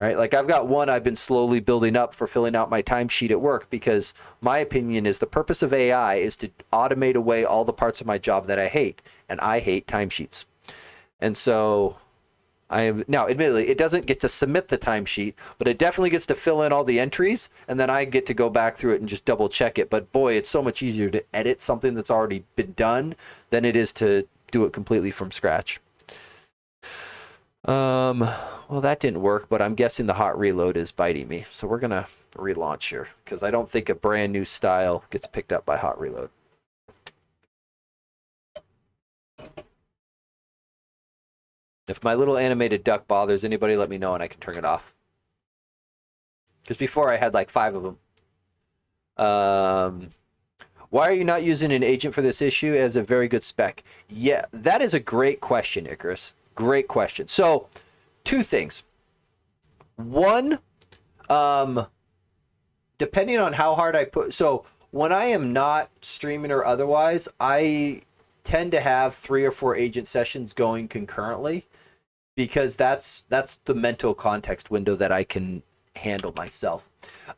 right? Like I've got one I've been slowly building up for filling out my timesheet at work because my opinion is the purpose of AI is to automate away all the parts of my job that I hate. And I hate timesheets. And so now, admittedly, it doesn't get to submit the timesheet, but it definitely gets to fill in all the entries, and then I get to go back through it and just double check it. But boy, it's so much easier to edit something that's already been done than it is to do it completely from scratch. Well, that didn't work, but I'm guessing the hot reload is biting me. So we're going to relaunch here because I don't think a brand new style gets picked up by hot reload. If my little animated duck bothers anybody, let me know and I can turn it off. Because before I had like 5 of them. Why are you not using an agent for this issue? It has a very good spec. Yeah, that is a great question, Icarus. Great question. So, 2 things. One, depending on how hard I put... So, when I am not streaming or otherwise, I tend to have 3 or 4 agent sessions going concurrently. Because that's the mental context window that I can handle myself.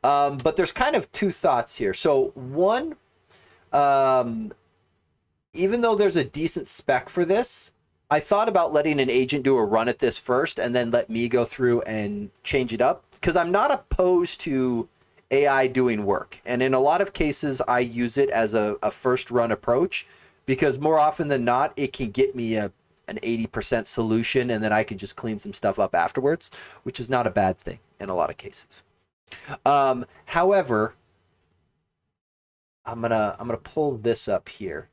But there's kind of 2 thoughts here. So one, even though there's a decent spec for this, I thought about letting an agent do a run at this first and then let me go through and change it up. Because I'm not opposed to AI doing work. And in a lot of cases, I use it as a first run approach. Because more often than not, it can get me an 80% solution, and then I can just clean some stuff up afterwards, which is not a bad thing in a lot of cases. However, I'm gonna pull this up here,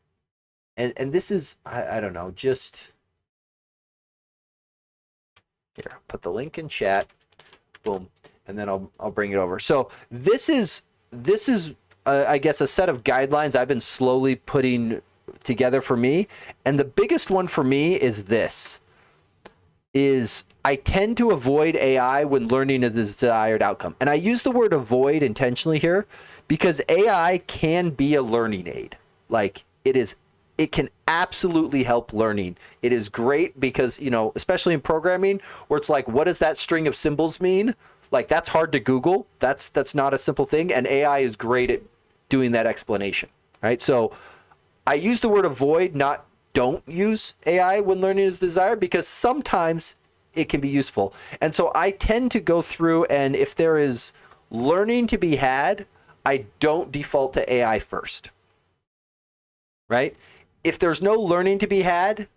and this is I don't know, just here. Put the link in chat, boom, and then I'll bring it over. So this is I guess a set of guidelines I've been slowly putting together for me, and the biggest one for me is this: I tend to avoid AI when learning a desired outcome. And I use the word avoid intentionally here because AI can be a learning aid. Like it can absolutely help learning. It is great because, especially in programming where it's like, what does that string of symbols mean? Like that's hard to Google. That's not a simple thing. And AI is great at doing that explanation, right? So I use the word avoid, not don't use AI when learning is desired, because sometimes it can be useful. And so I tend to go through, and if there is learning to be had, I don't default to AI first, right? If there's no learning to be had,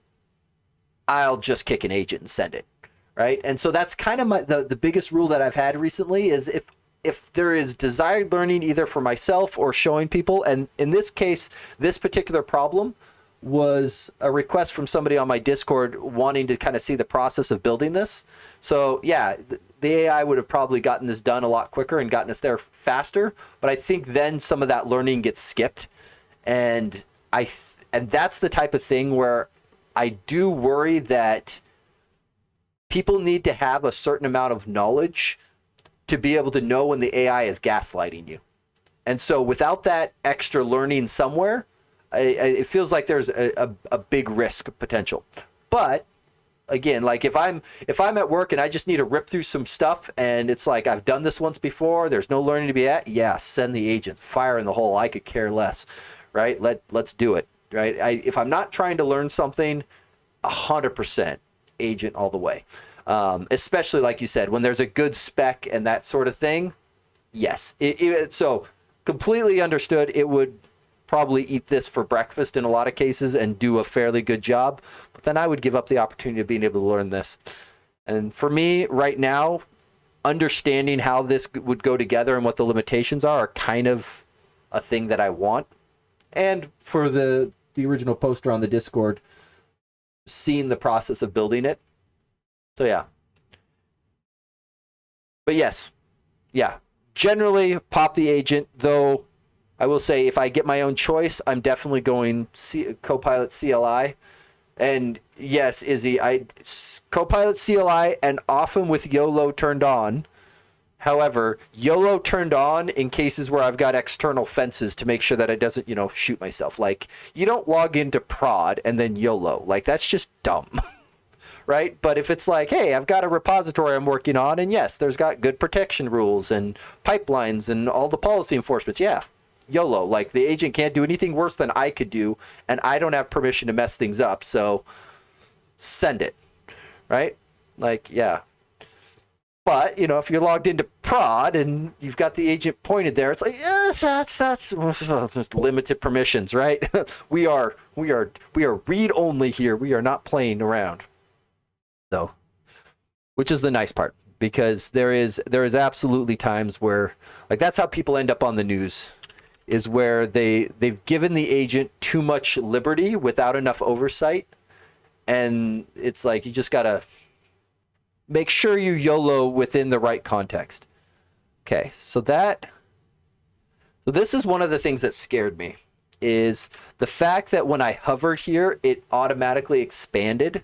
I'll just kick an agent and send it, right? And so that's kind of the biggest rule that I've had recently is if there is desired learning either for myself or showing people, and in this case, this particular problem, was a request from somebody on my Discord wanting to kind of see the process of building this. So yeah, the AI would have probably gotten this done a lot quicker and gotten us there faster. But I think then some of that learning gets skipped, and and that's the type of thing where I do worry that people need to have a certain amount of knowledge to be able to know when the AI is gaslighting you. And so without that extra learning somewhere, it feels like there's a big risk potential. But again, like if I'm at work and I just need to rip through some stuff and it's like I've done this once before, there's no learning to be at, yeah, send the agent, fire in the hole. I could care less, right? Let's do it, right? If I'm not trying to learn something, 100% agent all the way. Especially like you said, when there's a good spec and that sort of thing, yes. So completely understood. It would probably eat this for breakfast in a lot of cases and do a fairly good job, but then I would give up the opportunity of being able to learn this. And for me right now, understanding how this would go together and what the limitations are kind of a thing that I want. And for the original poster on the Discord, seeing the process of building it. So yeah. But yes, yeah, generally pop the agent, though I will say if I get my own choice, I'm definitely going Copilot CLI. And yes, Izzy, Copilot CLI and often with YOLO turned on. However, YOLO turned on in cases where I've got external fences to make sure that it doesn't, shoot myself. Like, you don't log into prod and then YOLO. Like, that's just dumb. Right? But if it's like, hey, I've got a repository I'm working on, and yes, there's got good protection rules and pipelines and all the policy enforcements, yeah, YOLO. Like, the agent can't do anything worse than I could do, and I don't have permission to mess things up, so send it, right? Like, yeah. But, if you're logged into prod and you've got the agent pointed there, it's like, yes, that's just limited permissions, right? we are read only here. We are not playing around. So, which is the nice part, because there is absolutely times where, like, that's how people end up on the news, is where they've given the agent too much liberty without enough oversight, and it's like you just gotta make sure you YOLO within the right context. Okay, so this is one of the things that scared me, is the fact that when I hovered here, it automatically expanded.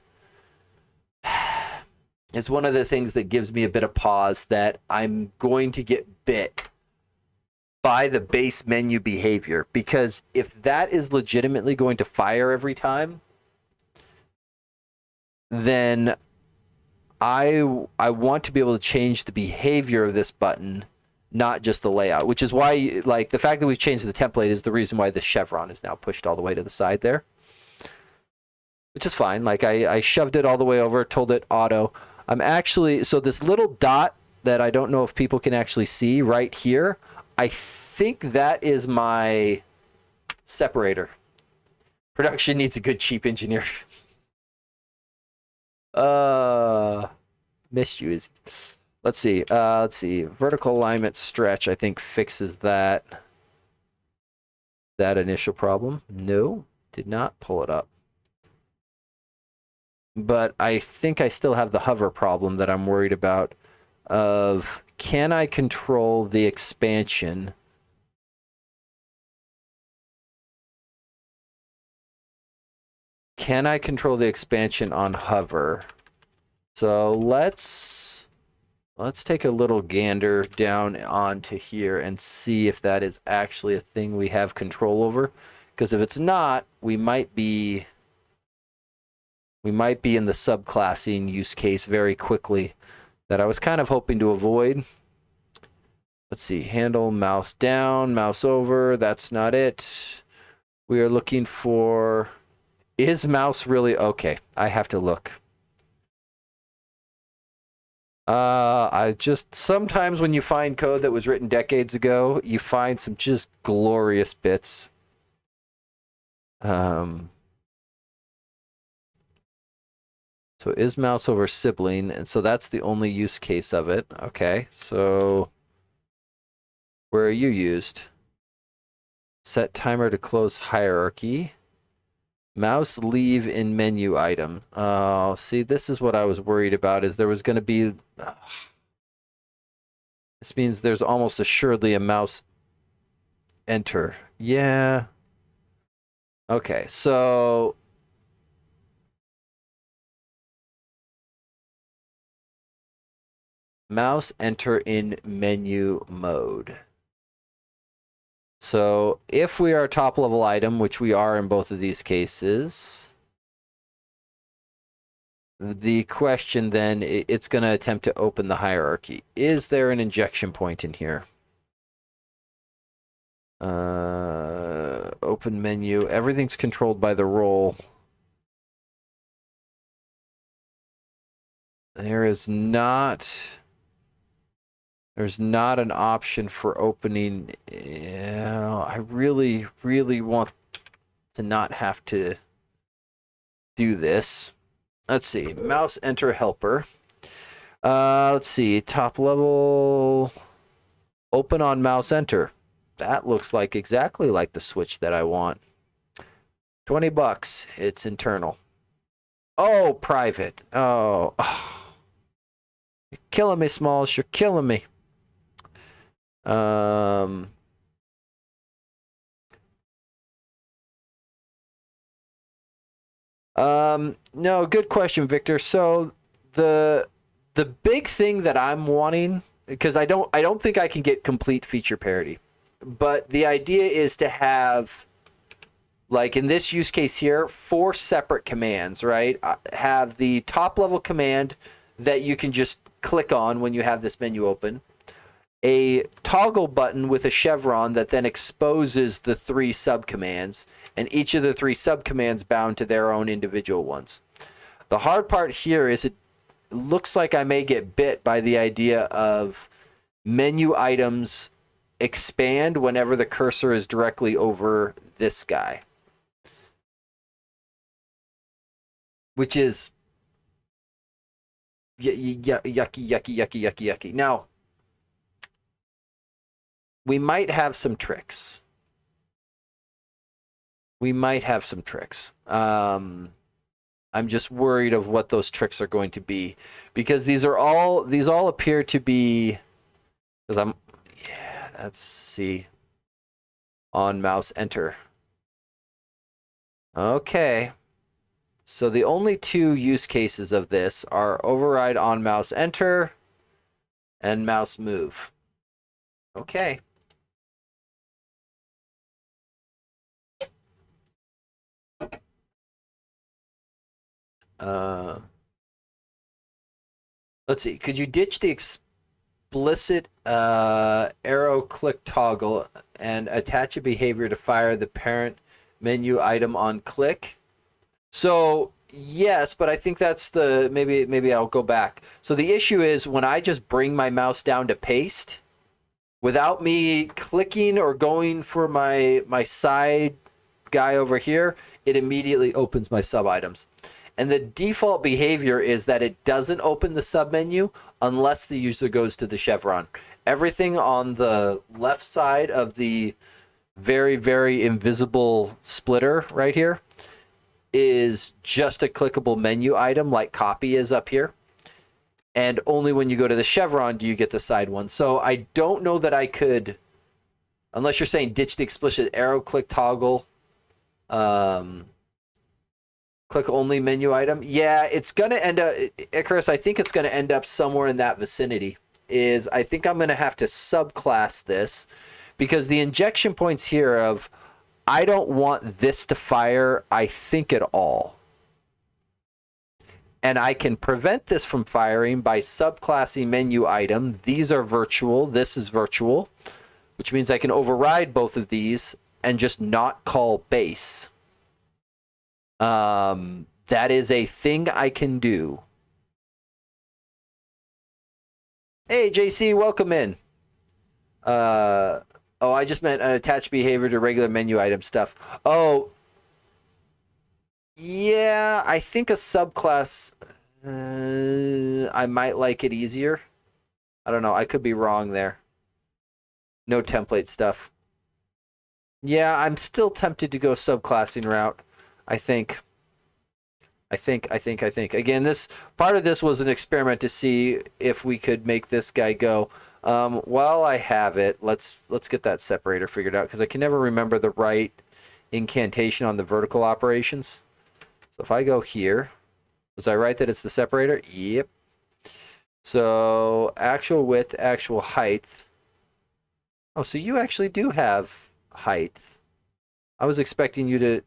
It's one of the things that gives me a bit of pause that I'm going to get bit by the base menu behavior, because if that is legitimately going to fire every time, then I want to be able to change the behavior of this button, not just the layout, which is why, like, the fact that we've changed the template is the reason why the chevron is now pushed all the way to the side there, which is fine. Like, I shoved it all the way over, told it auto. I'm actually, so this little dot that I don't know if people can actually see right here, I think that is my separator. Production needs a good cheap engineer. Missed you, Izzy. Let's see. Vertical alignment stretch, I think, fixes that initial problem. No, did not pull it up. But I think I still have the hover problem that I'm worried about, of can I control the expansion? Can I control the expansion on hover? So let's take a little gander down onto here and see if that is actually a thing we have control over. Because if it's not, we might be in the subclassing use case very quickly that I was kind of hoping to avoid. Let's see, handle, mouse down, mouse over, that's not it. We are looking for, is mouse really, okay, I have to look. I just, sometimes when you find code that was written decades ago, you find some just glorious bits. So is mouse over sibling, and so that's the only use case of it. Okay, so where are you used? Set timer to close hierarchy. Mouse leave in menu item. Oh, see, this is what I was worried about, is there was going to be... This means there's almost assuredly a mouse enter. Yeah. Okay, so... Mouse enter in menu mode. So if we are a top level item, which we are in both of these cases, the question then, it's going to attempt to open the hierarchy. Is there an injection point in here? Open menu. Everything's controlled by the role. There's not an option for opening. I really, really want to not have to do this. Let's see. Mouse enter helper. Let's see. Top level. Open on mouse enter. That looks like exactly like the switch that I want. $20. It's internal. Oh, private. Oh. You're killing me, Smalls. You're killing me. No, good question, Victor. So the big thing that I'm wanting, because I don't think I can get complete feature parity, but the idea is to have, like in this use case here, 4 separate commands, right? Have the top level command that you can just click on when you have this menu open, a toggle button with a chevron that then exposes the 3 subcommands, and each of the 3 subcommands bound to their own individual ones. The hard part here is it looks like I may get bit by the idea of menu items expand whenever the cursor is directly over this guy, which is yucky. Now, we might have some tricks. I'm just worried of what those tricks are going to be, because these all appear to be, because let's see, on mouse enter. Okay. So the only 2 use cases of this are override on mouse enter and mouse move. Okay. Let's see. Could you ditch the explicit arrow click toggle and attach a behavior to fire the parent menu item on click? So yes, but I think that's the maybe I'll go back. So the issue is when I just bring my mouse down to paste, without me clicking or going for my side guy over here, it immediately opens my sub items. And the default behavior is that it doesn't open the submenu unless the user goes to the chevron. Everything on the left side of the very, very invisible splitter right here is just a clickable menu item like copy is up here. And only when you go to the chevron do you get the side one. So I don't know that I could, unless you're saying ditch the explicit arrow click toggle, click only menu item. Yeah, it's going to end up, Icarus, I think it's going to end up somewhere in that vicinity. I think I'm going to have to subclass this, because the injection points here of, I don't want this to fire, I think, at all. And I can prevent this from firing by subclassing menu item. These are virtual, this is virtual, which means I can override both of these and just not call base. That is a thing I can do. Hey, JC, welcome in. Oh, I just meant an attached behavior to regular menu item stuff. Oh, yeah, I think a subclass, I might like it easier. I don't know. I could be wrong there. No template stuff. Yeah, I'm still tempted to go subclassing route. I think. Again, this part of this was an experiment to see if we could make this guy go. While I have it, let's get that separator figured out because I can never remember the right incantation on the vertical operations. So if I go here, was I right that it's the separator? Yep. So actual width, actual height. Oh, so you actually do have height. I was expecting you to,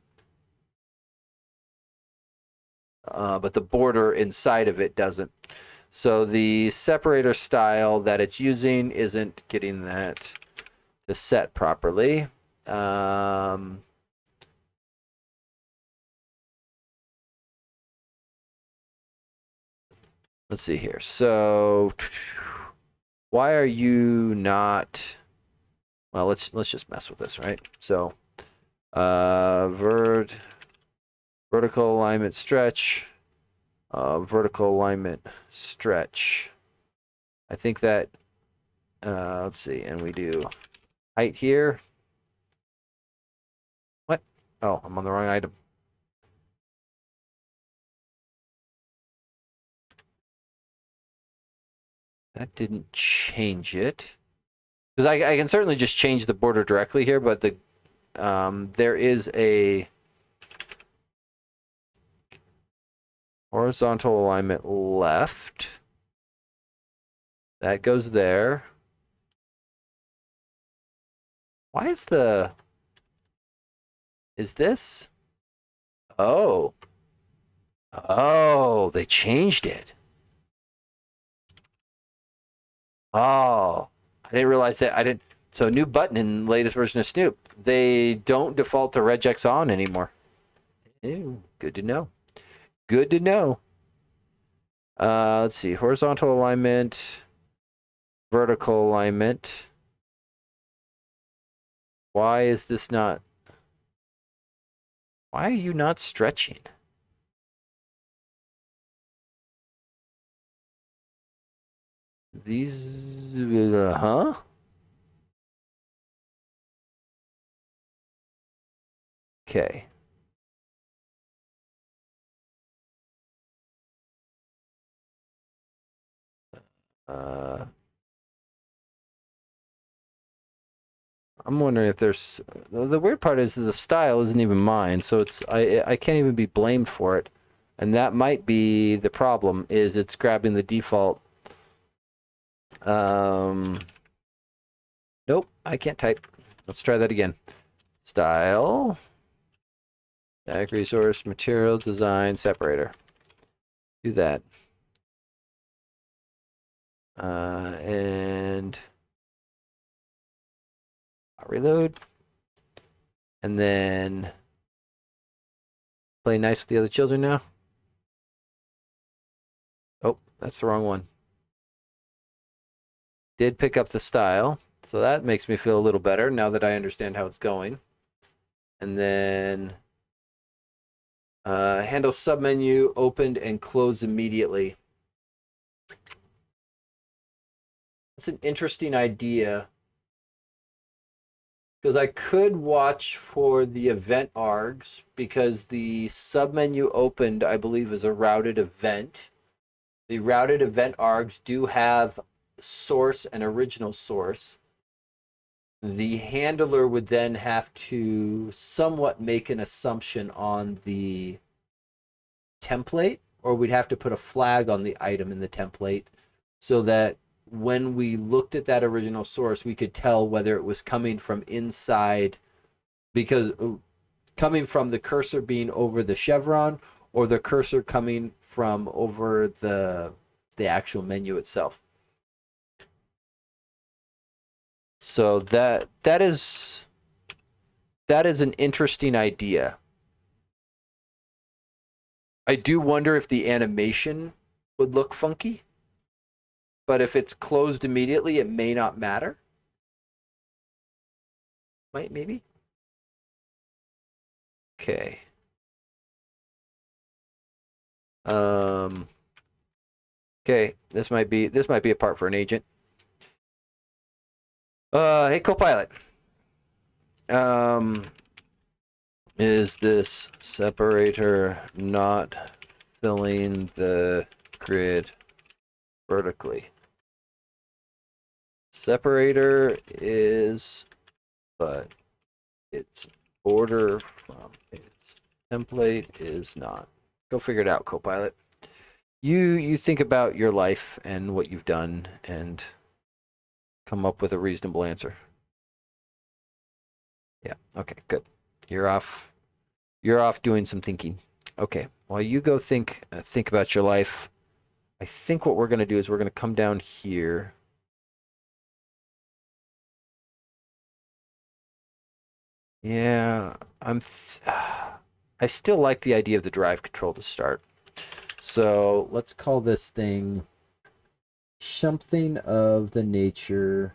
but the border inside of it doesn't. So the separator style that it's using isn't getting that to set properly. Let's see here. So why are you not? Well, let's just mess with this, right? So vertical alignment stretch, vertical alignment stretch. I think that let's see, and we do height here. What? Oh, I'm on the wrong item. That didn't change it. Because I can certainly just change the border directly here, but the there is a horizontal alignment left. That goes there. Why is the... Is this? Oh. Oh, they changed it. Oh. I didn't realize that. I didn't... So new button in latest version of Snoop. They don't default to regex on anymore. Ew, good to know. Good to know. Let's see. Horizontal alignment. Vertical alignment. Why is this not... Why are you not stretching? These... huh? Okay. I'm wondering if there's... The weird part is the style isn't even mine, so it's I can't even be blamed for it. And that might be the problem, is it's grabbing the default. Nope, I can't type. Let's try that again. Style. Static resource, material, design, separator. Do that. And reload. And then play nice with the other children now. Oh, that's the wrong one. Did pick up the style. So that makes me feel a little better now that I understand how it's going. And then handle submenu opened and closed immediately. That's an interesting idea. Because I could watch for the event args, because the submenu opened, I believe, is a routed event. The routed event args do have source and original source. The handler would then have to somewhat make an assumption on the template, or we'd have to put a flag on the item in the template so that when we looked at that original source, we could tell whether it was coming from inside, because coming from the cursor being over the chevron, or the cursor coming from over the actual menu itself. So that is an interesting idea. I do wonder if the animation would look funky, but if it's closed immediately, it may not matter. Might, maybe. Okay. Okay, this might be a part for an agent. Hey, Copilot. Is this separator not filling the grid vertically? Separator is, but its border from its template is not. Go figure it out, Copilot. You think about your life and what you've done and come up with a reasonable answer. Yeah, okay, good. You're off doing some thinking. Okay, while you go think about your life, I think what we're going to do is we're going to come down here. Yeah, I still like the idea of the drive control to start. So let's call this thing something of the nature.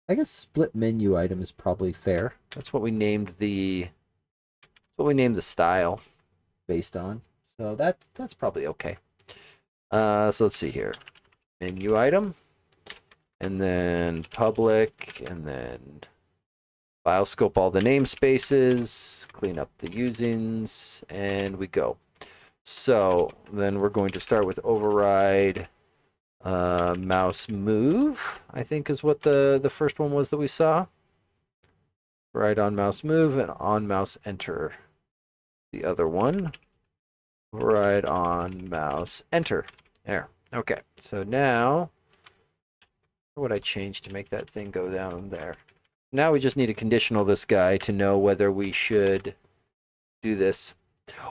I guess split menu item is probably fair. That's what we named the style based on. So that's probably okay. So let's see here. Menu item, and then public, and then file scope all the namespaces, clean up the usings, and we go. So then we're going to start with override mouse move, I think is what the first one was that we saw. Right on mouse move and on mouse enter. The other one, override on mouse enter. There. Okay. So now, what would I change to make that thing go down there? Now we just need to conditional this guy to know whether we should do this.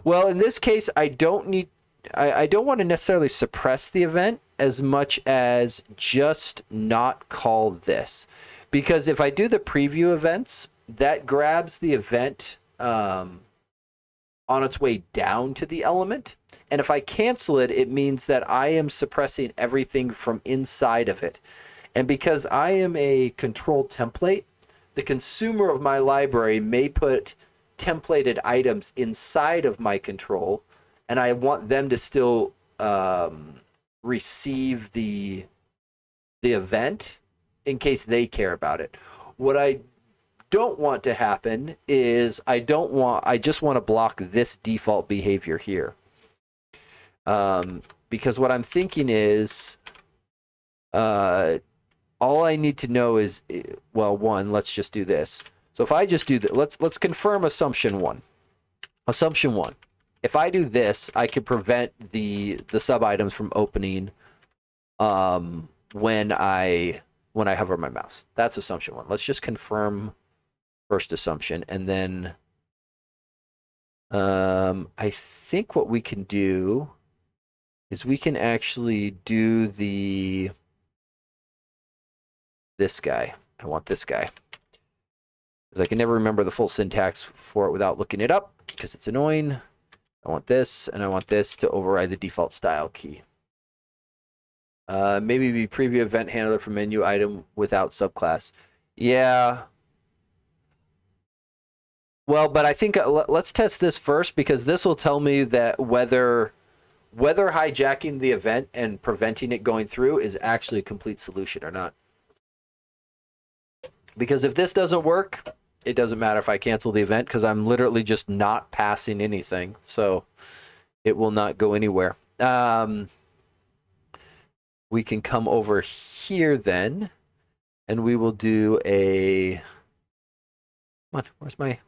Well, in this case, I don't want to necessarily suppress the event as much as just not call this. Because if I do the preview events, that grabs the event on its way down to the element. And if I cancel it, it means that I am suppressing everything from inside of it. And because I am a control template, the consumer of my library may put templated items inside of my control, and I want them to still receive the event in case they care about it. What I don't want to happen is I just want to block this default behavior here. Because what I'm thinking is all I need to know is, well, one, let's just do this. So if I just do that, let's confirm assumption one. Assumption one. If I do this, I can prevent the sub items from opening when I hover my mouse. That's assumption one. Let's just confirm first assumption, and then I think what we can do is we can actually do this guy. I want this guy. Because I can never remember the full syntax for it without looking it up, because it's annoying. I want this, and I want this to override the default style key. Maybe be preview event handler for menu item without subclass. Yeah. Well, but I think let's test this first, because this will tell me that whether hijacking the event and preventing it going through is actually a complete solution or not. Because if this doesn't work, it doesn't matter if I cancel the event, because I'm literally just not passing anything. So it will not go anywhere. We can come over here then, and we will do a... Come on, where's my...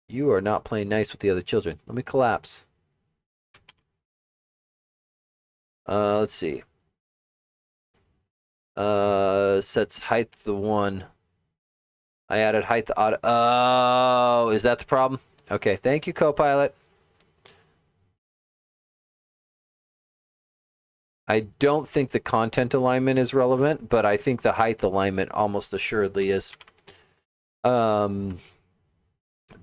You are not playing nice with the other children. Let me collapse. Let's see. Sets height to 1. I added height to auto. Oh, is that the problem? Okay, thank you, Copilot. I don't think the content alignment is relevant, but I think the height alignment almost assuredly is.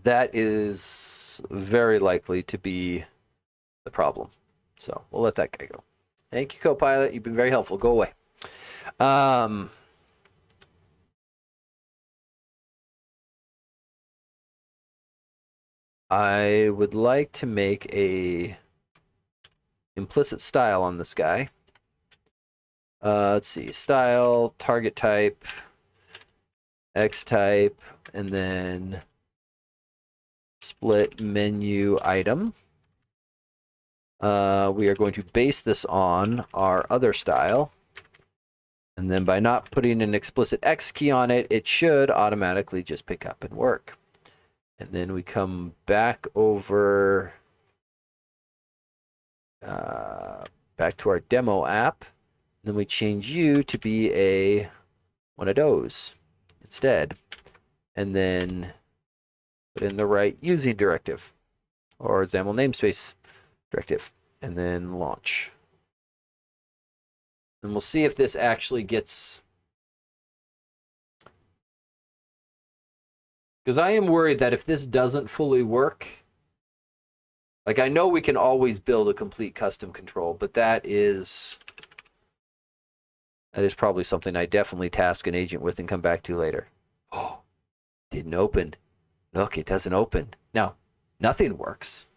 That is very likely to be the problem. So we'll let that guy go. Thank you, Copilot. You've been very helpful. Go away. I would like to make a implicit style on this guy. Let's see, style, target type, X type, and then split menu item. We are going to base this on our other style. And then by not putting an explicit X key on it, it should automatically just pick up and work. And then we come back over back to our demo app. Then we change you to be one of those instead. And then put in the right using directive or XAML namespace directive, and then launch. And we'll see if this actually gets... Because I am worried that if this doesn't fully work, like I know we can always build a complete custom control, but that is probably something I definitely task an agent with and come back to later. Oh, didn't open. Look, it doesn't open. Now, nothing works.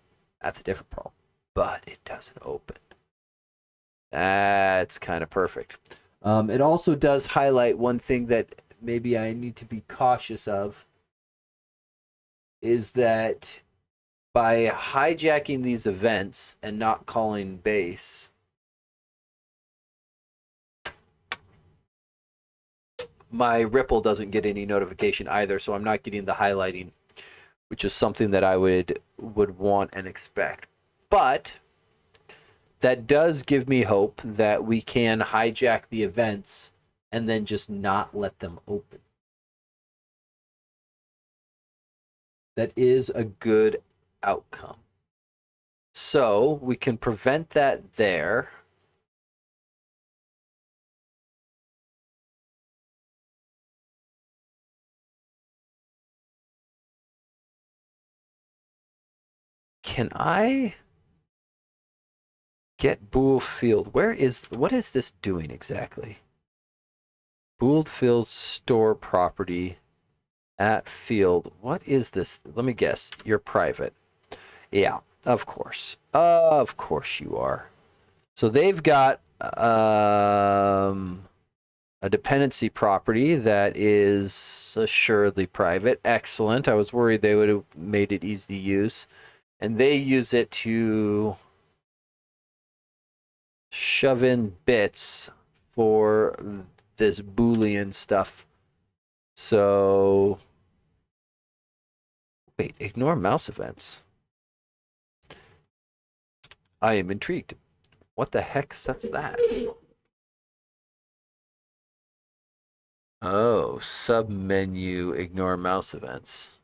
That's a different problem. But it doesn't open. That's kind of perfect. It also does highlight one thing that maybe I need to be cautious of, is that by hijacking these events and not calling base, my Ripple doesn't get any notification either, so I'm not getting the highlighting, which is something that I would want and expect. But that does give me hope that we can hijack the events and then just not let them open. That is a good outcome. So we can prevent that there. Can I get bool field? What is this doing exactly? Bool field store property at field. What is this? Let me guess. You're private. Yeah, of course. Of course you are. So they've got a dependency property that is assuredly private. Excellent. I was worried they would have made it easy to use. And they use it to shove in bits for this Boolean stuff. So, wait, ignore mouse events. I am intrigued. What the heck sets that? Oh, submenu, ignore mouse events.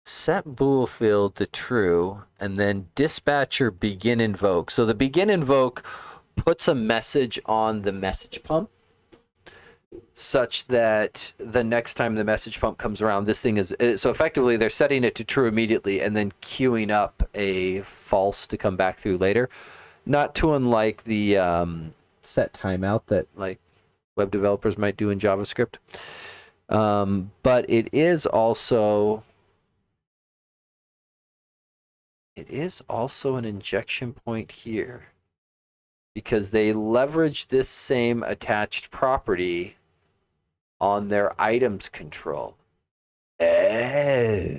Set bool field to true, and then dispatcher begin invoke. So the begin invoke puts a message on the message pump such that the next time the message pump comes around, this thing is... So effectively, they're setting it to true immediately and then queuing up a false to come back through later. Not too unlike the set timeout that like web developers might do in JavaScript. But it is also... It is also an injection point here because they leverage this same attached property on their items control. Oh.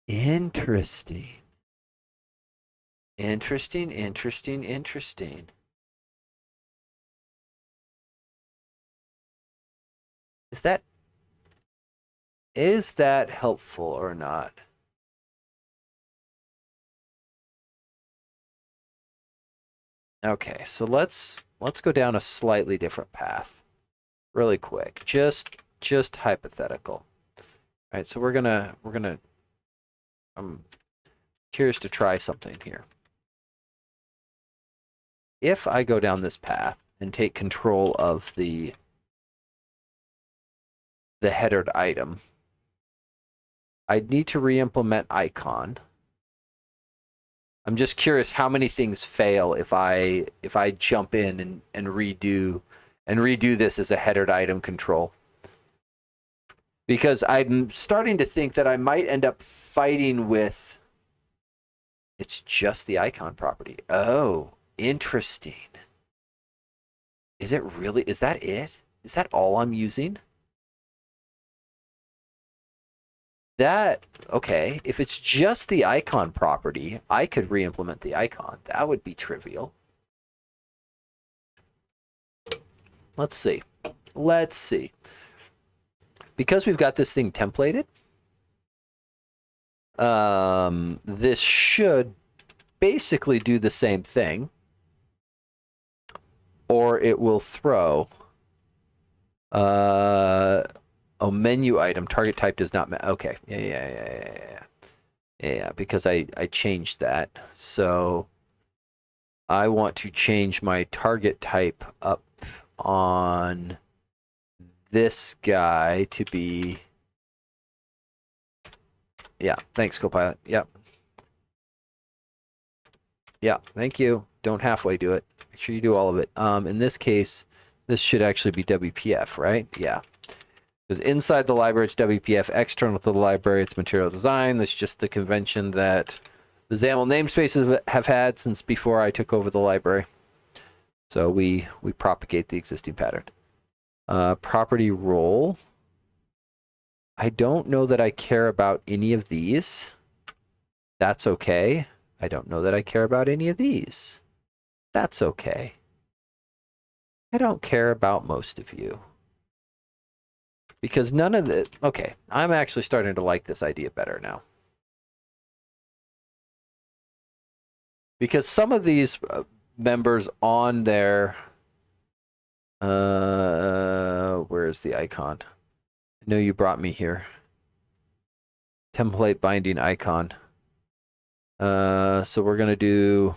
Interesting. Interesting. Is that helpful or not? Okay, so let's go down a slightly different path, really quick. Just hypothetical. All right, so we're gonna. I'm curious to try something here. If I go down this path and take control of the headered item, I'd need to re-implement icon. I'm just curious how many things fail if I jump in and redo this as a headered item control. Because I'm starting to think that I might end up fighting with... It's just the icon property. Oh, interesting. Is it really? Is that it? Is that all I'm using? That, okay, if it's just the icon property, I could re-implement the icon. That would be trivial. Let's see. Let's see. Because we've got this thing templated, this should basically do the same thing, or it will throw a menu item. Target type does not okay. Yeah, because I changed that. So I want to change my target type up on this guy to be, yeah, thanks, Copilot. Yep. Yeah, thank you. Don't halfway do it. Make sure you do all of it. In this case, this should actually be WPF, right? Yeah. Because inside the library, it's WPF. External to the library, it's material design. That's just the convention that the XAML namespaces have had since before I took over the library. So we propagate the existing pattern. Property role. I don't know that I care about any of these. That's okay. I don't know that I care about any of these. That's okay. I don't care about most of you. Because none of the... Okay, I'm actually starting to like this idea better now. Because some of these members on their... where's the icon? I know you brought me here. Template binding icon. So we're going to do...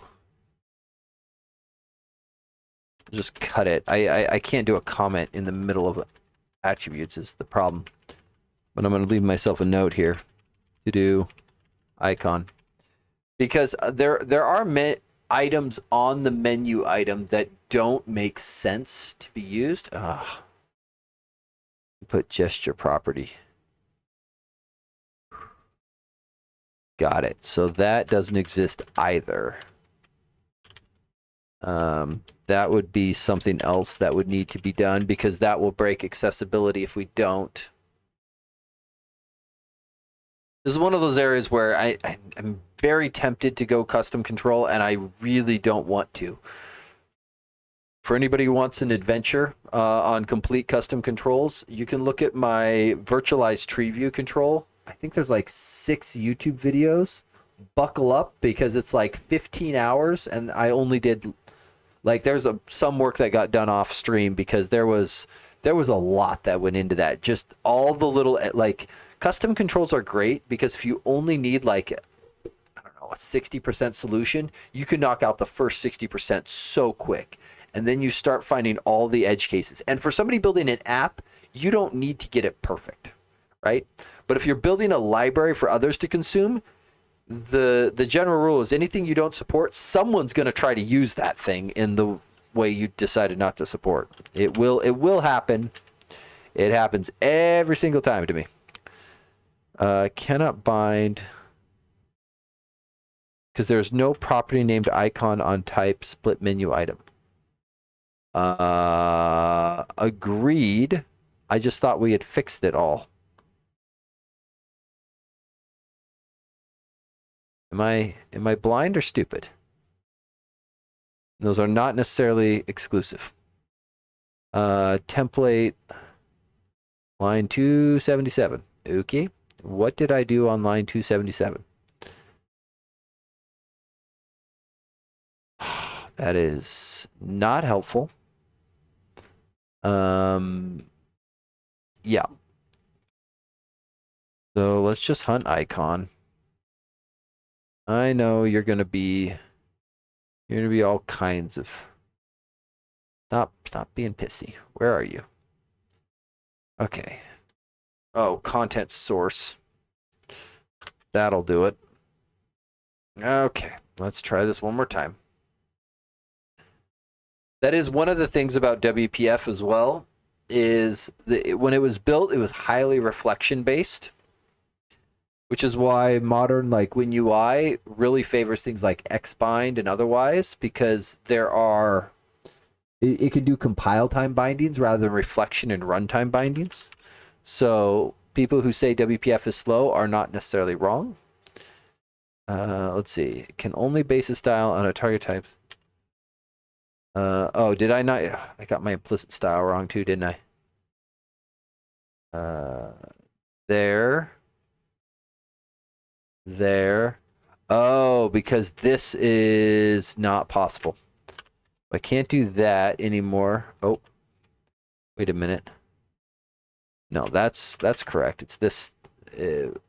Just cut it. I can't do a comment in the middle of attributes is the problem. But I'm going to leave myself a note here to do icon. Because there are items on the menu item that don't make sense to be used. Put gesture property. Got it. So that doesn't exist either. That would be something else that would need to be done because that will break accessibility if we don't. This is one of those areas where I'm very tempted to go custom control and I really don't want to. For anybody who wants an adventure on complete custom controls, you can look at my virtualized tree view control. I think there's like 6 YouTube videos. Buckle up because it's like 15 hours and I only did... Like there's some work that got done off stream because there was a lot that went into that. Just all the little, like, custom controls are great because if you only need like, I don't know, a 60% solution, you can knock out the first 60% so quick. And then you start finding all the edge cases. And for somebody building an app, you don't need to get it perfect, right? But if you're building a library for others to consume, the general rule is anything you don't support, someone's going to try to use that thing in the way you decided not to support. It will happen. It happens every single time to me. Cannot bind because there's no property named icon on type split menu item. Agreed. I just thought we had fixed it all. Am I blind or stupid? Those are not necessarily exclusive. Template line 277. Okay. What did I do on line 277? That is not helpful. Yeah. So let's just hunt icon. I know you're gonna be all kinds of... Stop being pissy. Where are you? Okay. Oh, content source. That'll do it. Okay, let's try this one more time. That is one of the things about WPF as well, is when it was built, it was highly reflection based. which is why modern like WinUI really favors things like Xbind and otherwise, because it can do compile time bindings rather than reflection and runtime bindings. So people who say WPF is slow are not necessarily wrong. Let's see. It can only base a style on a target type. Oh, did I not? I got my implicit style wrong too, didn't I? There. There. Oh, because this is not possible. I can't do that anymore. Oh, wait a minute. No, that's correct. It's this.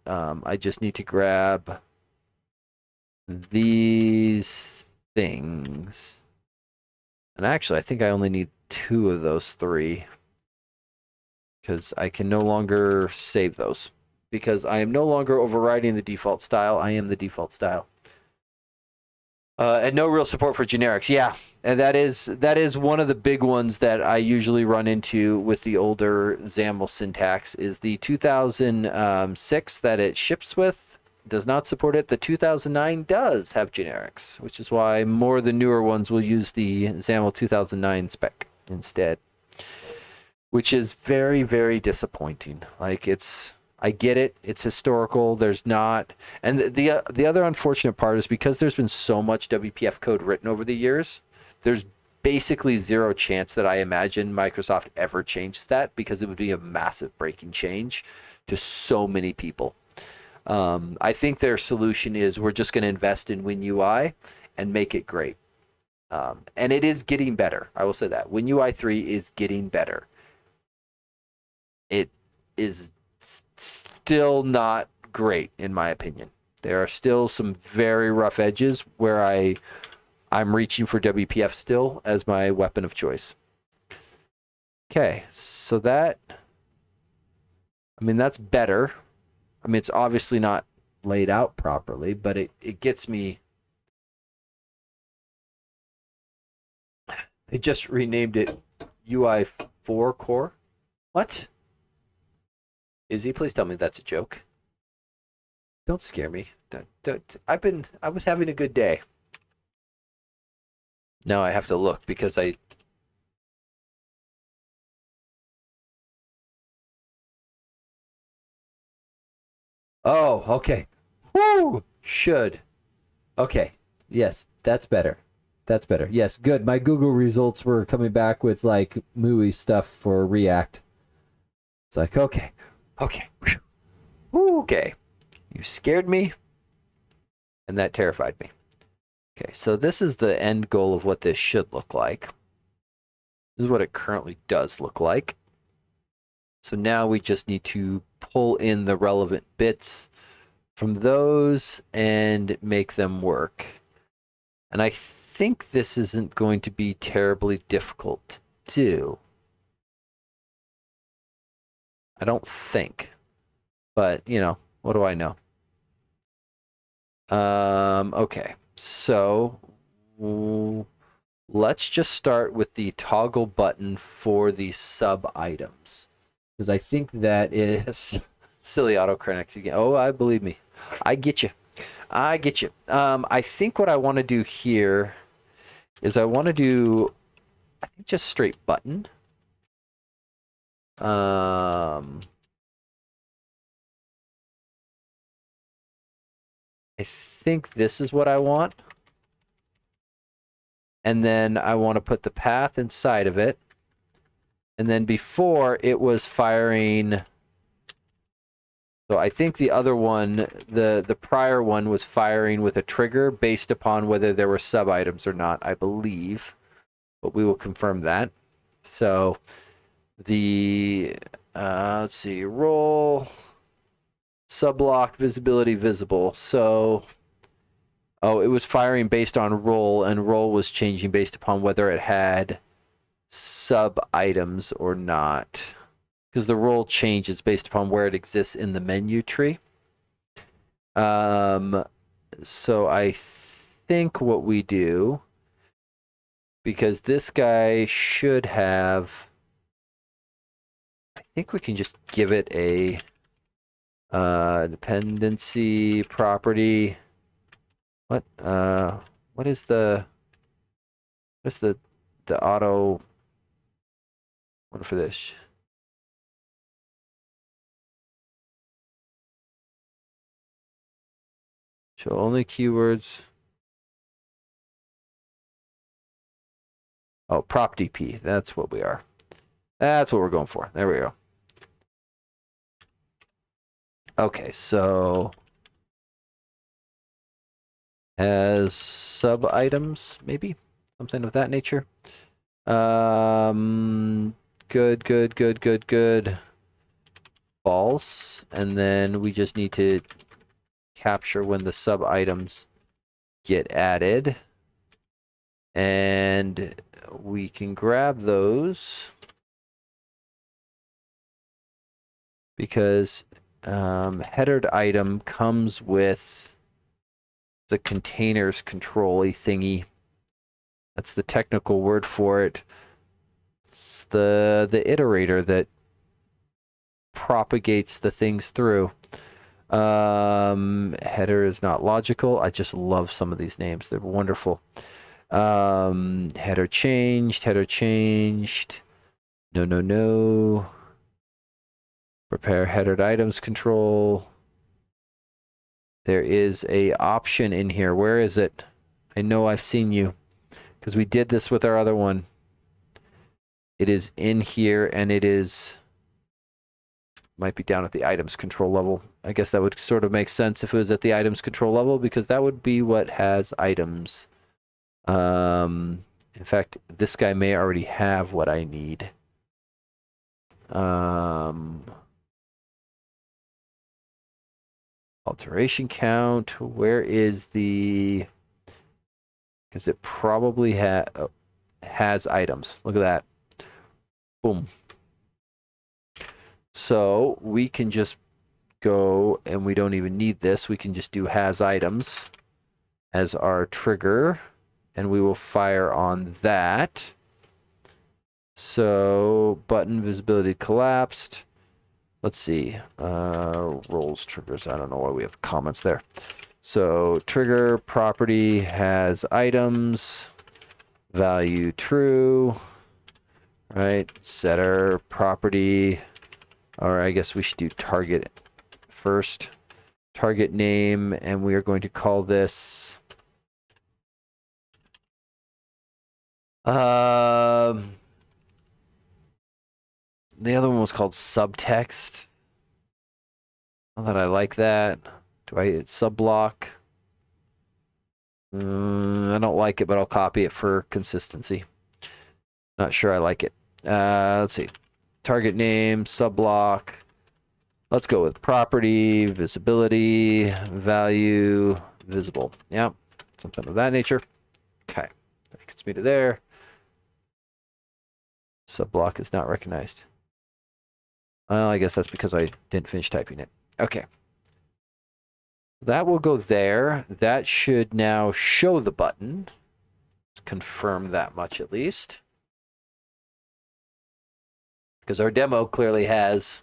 I just need to grab these things. And actually, I think I only need 2 of those 3. Because I can no longer save those. Because I am no longer overriding the default style. I am the default style. And no real support for generics. Yeah, and that is one of the big ones that I usually run into with the older XAML syntax is the 2006 that it ships with does not support it. The 2009 does have generics, which is why more of the newer ones will use the XAML 2009 spec instead, which is very, very disappointing. Like I get it. It's historical. There's not, and the other unfortunate part is because there's been so much WPF code written over the years. There's basically zero chance that I imagine Microsoft ever changes that because it would be a massive breaking change to so many people. I think their solution is we're just going to invest in WinUI and make it great. And it is getting better. I will say that WinUI 3 is getting better. It is still not great in my opinion. There are still some very rough edges where I'm reaching for WPF still as my weapon of choice. Okay, so that's better. I mean, it's obviously not laid out properly, but it gets me. They just renamed it UI4 core. What? Izzy, please tell me that's a joke. Don't scare me. Don't. I was having a good day. Now I have to look because I. Oh, okay. Whoo! Should. Okay. Yes, that's better. That's better. Yes, good. My Google results were coming back with like MUI stuff for React. It's like, okay. Okay. Okay. You scared me, and that terrified me. Okay, so this is the end goal of what this should look like. This is what it currently does look like. So now we just need to pull in the relevant bits from those and make them work. And I think this isn't going to be terribly difficult to do. I don't think. But, what do I know? Okay. So let's just start with the toggle button for the sub items. Because I think that is silly autocorrect again. Oh, I believe me. I get you. I think what I want to do here is I think just straight button. I think this is what I want. And then I want to put the path inside of it. And then before it was firing. So I think the other one, the prior one was firing with a trigger based upon whether there were sub items or not, I believe. But we will confirm that. So let's see, roll, subblock, visibility, visible. So, it was firing based on roll, and roll was changing based upon whether it had sub items or not. Because the role changes based upon where it exists in the menu tree. So I think what we do, because this guy should have, I think we can just give it a Dependency property. What is the auto one for this? Show only keywords. Oh, prop DP. That's what we are. That's what we're going for. There we go. Okay, so as sub items, maybe something of that nature. Good. False, and then we just need to capture when the sub items get added, and we can grab those because headered item comes with the containers control-y thingy. That's the technical word for it. It's the iterator that propagates the things through. Header is not logical. I just love some of these names. They're wonderful. Header changed. No. Prepare headered items control. There is a option in here. Where is it? I know I've seen you because we did this with our other one. It is in here, and it is might be down at the items control level. I guess that would sort of make sense if it was at the items control level, because that would be what has items. In fact, this guy may already have what I need. Alteration count. Where is the... Because it probably has items. Look at that. Boom. So we can just go, and we don't even need this. We can just do has items as our trigger, and we will fire on that. So button visibility collapsed. Let's see. Roles triggers. I don't know why we have comments there. So trigger property has items, value true, right? Setter property. Or I guess we should do target first. Target name, and we are going to call this the other one was called subtext. Not that I like that. Subblock? I don't like it, but I'll copy it for consistency. Not sure I like it. Let's see. Target name, subblock. Let's go with property, visibility, value, visible. Yep, something of that nature. Okay, that gets me to there. Subblock is not recognized. Well, I guess that's because I didn't finish typing it. Okay. That will go there. That should now show the button. Let's confirm that much at least. Because our demo clearly has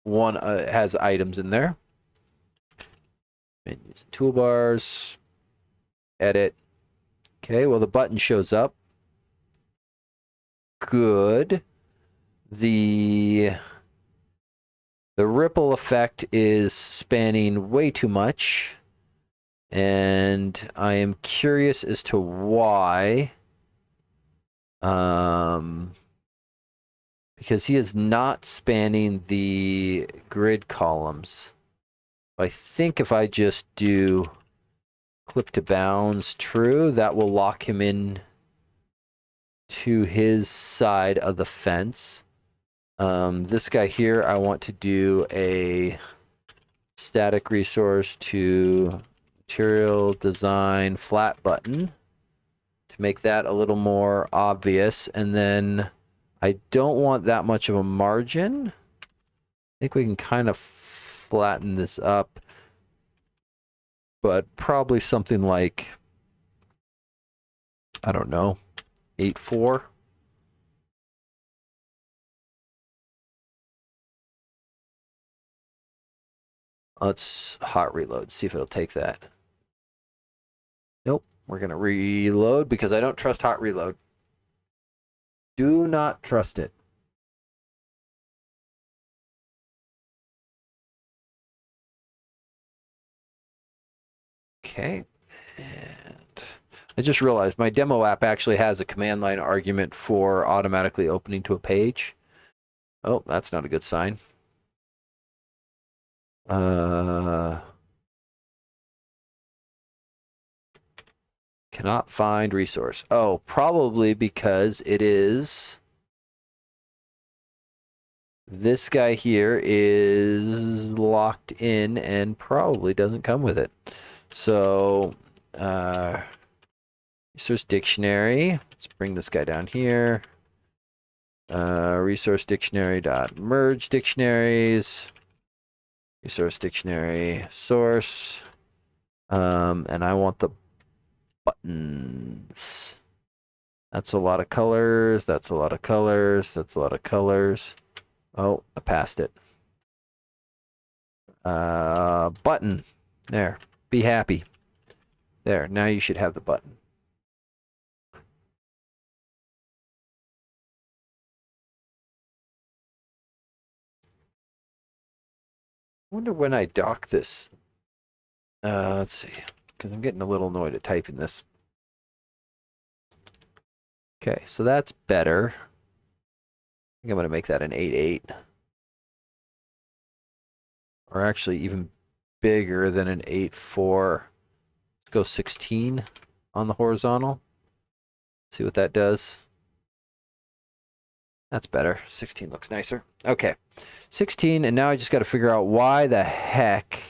has items in there. Menus and toolbars. Edit. Okay, well the button shows up. Good. The ripple effect is spanning way too much, and I am curious as to why. Because he is not spanning the grid columns. I think if I just do clip to bounds true, that will lock him in to his side of the fence. This guy here, I want to do a static resource to material design flat button to make that a little more obvious. And then I don't want that much of a margin. I think we can kind of flatten this up, but probably something like, I don't know, 8.4. Let's hot reload, see if it'll take that. Nope, we're going to reload because I don't trust hot reload. Do not trust it. Okay, and I just realized my demo app actually has a command line argument for automatically opening to a page. Oh, that's not a good sign. Cannot find resource. Oh, probably because it is... This guy here is locked in and probably doesn't come with it. So, resource dictionary. Let's bring this guy down here. Resource dictionary dot merge dictionaries. Resource dictionary source. And I want the buttons. That's a lot of colors. That's a lot of colors. That's a lot of colors. Oh, I passed it. Button. There. Be happy. There. Now you should have the button. I wonder when I dock this. Let's see. Because I'm getting a little annoyed at typing this. Okay, so that's better. I think I'm going to make that an 8.8. Or actually even bigger than an 8.4. Let's go 16 on the horizontal. See what that does. That's better. 16 looks nicer. Okay. 16, and now I just got to figure out why the heck.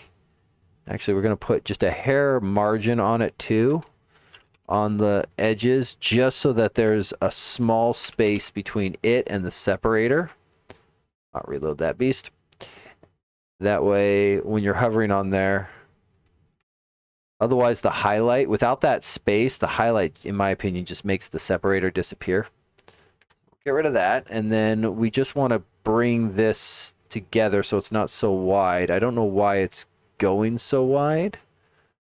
Actually, we're going to put just a hair margin on it too, on the edges, just so that there's a small space between it and the separator. I'll reload that beast. That way, when you're hovering on there, otherwise the highlight, without that space, the highlight, in my opinion, just makes the separator disappear. Get rid of that, and then we just want to bring this together so it's not so wide. I don't know why it's going so wide,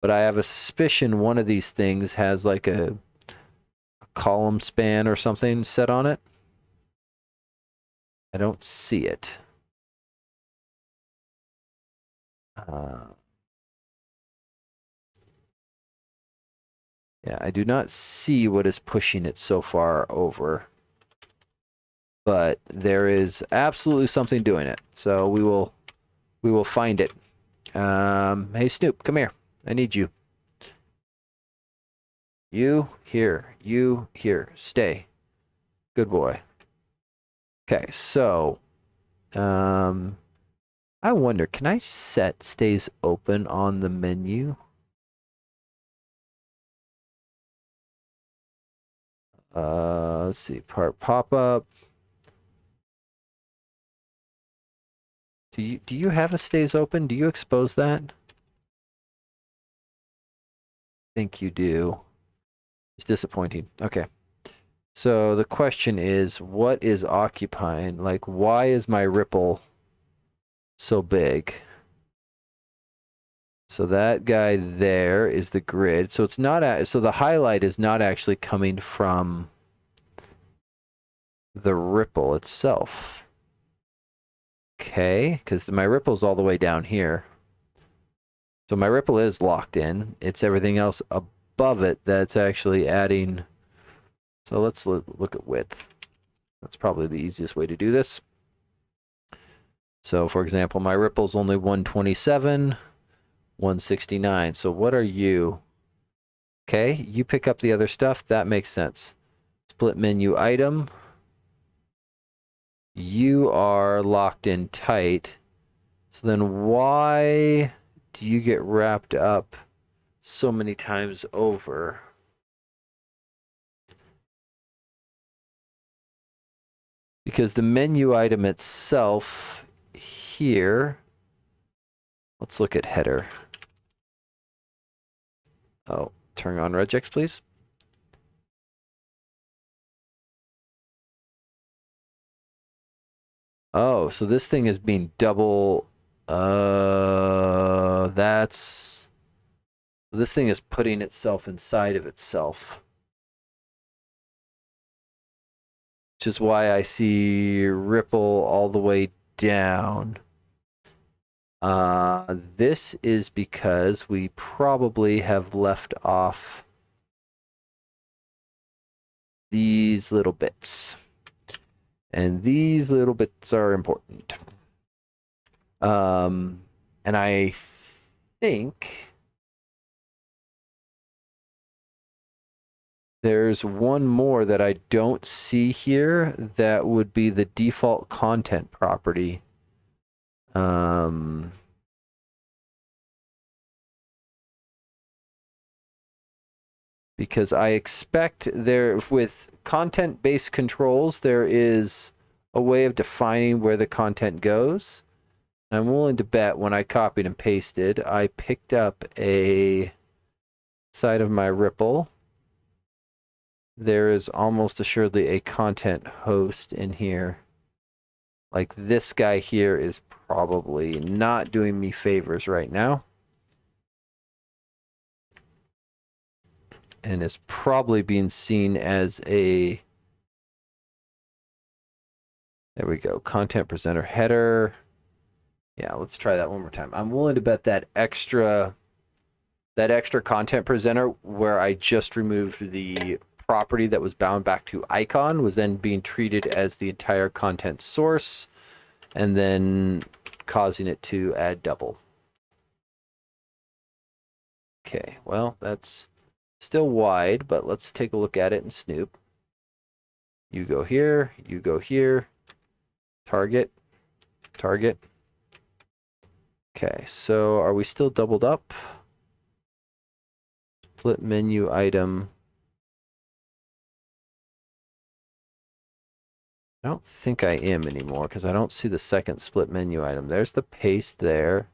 but I have a suspicion one of these things has like a column span or something set on it. I don't see it. Yeah, I do not see what is pushing it so far over. But there is absolutely something doing it. So we will find it. Hey Snoop, come here. I need you. You here. You here. Stay. Good boy. Okay, so I wonder, can I set stays open on the menu? Let's see, part pop-up. Do you have a stays open? Do you expose that? I think you do. It's disappointing. Okay. So the question is, what is occupying? Like, why is my ripple so big? So that guy there is the grid. So it's not, so the highlight is not actually coming from the ripple itself. Okay, because my ripple's all the way down here. So my ripple is locked in. It's everything else above it that's actually adding. So let's look at width. That's probably the easiest way to do this. So for example, my ripple's only 127, 169. So what are you? Okay, you pick up the other stuff. That makes sense. Split menu item. You are locked in tight. So then why do you get wrapped up so many times over? Because the menu item itself here, let's look at header. Oh, turn on regex, please. Oh, so this thing is being double That's... This thing is putting itself inside of itself. Which is why I see ripple all the way down. This is because we probably have left off these little bits. And these little bits are important. And I think there's one more that I don't see here that would be the default content property. Because I expect there, with content-based controls, there is a way of defining where the content goes. I'm willing to bet when I copied and pasted, I picked up a side of my ripple. There is almost assuredly a content host in here. Like this guy here is probably not doing me favors right now. And is probably being seen as a... There we go. Content presenter header. Yeah, let's try that one more time. I'm willing to bet that extra content presenter where I just removed the property that was bound back to icon was then being treated as the entire content source and then causing it to add double. Okay, well, that's still wide, but let's take a look at it and snoop. You go here, you go here, target, target. Okay, so are we still doubled up? Split menu item. I don't think I am anymore because I don't see the second split menu item. There's the paste there.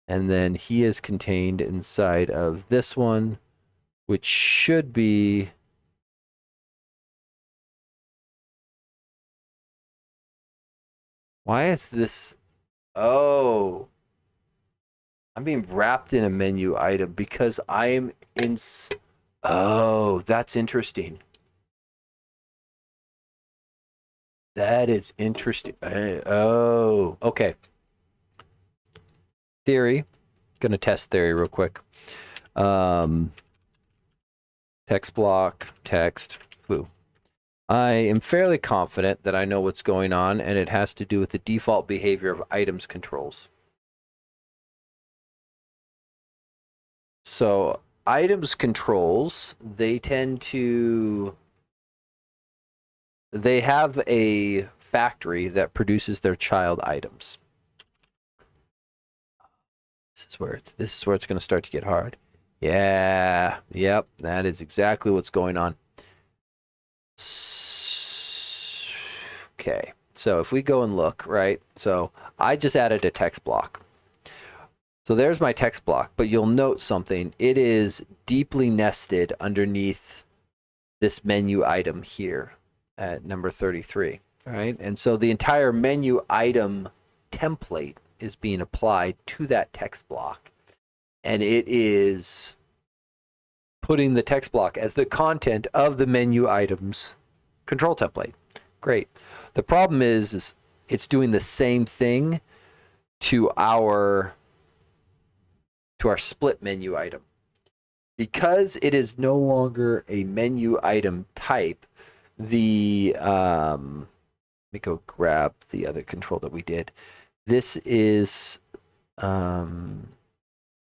And then he is contained inside of this one, which should be... Why is this... Oh, I'm being wrapped in a menu item because I am in... Oh, that's interesting. That is interesting. Oh, okay. Theory. Gonna test theory real quick. Text block, text, foo. I am fairly confident that I know what's going on, and it has to do with the default behavior of items controls. So items controls, they tend to... They have a factory that produces their child items. This is where it's going to start to get hard. Yeah, yep, that is exactly what's going on. Okay, so if we go and look, right? So I just added a text block. So there's my text block, but you'll note something. It is deeply nested underneath this menu item here at number 33, right? And so the entire menu item template is being applied to that text block. And it is putting the text block as the content of the menu items control template. Great. The problem is it's doing the same thing to our split menu item. Because it is no longer a menu item type, the let me go grab the other control that we did. This is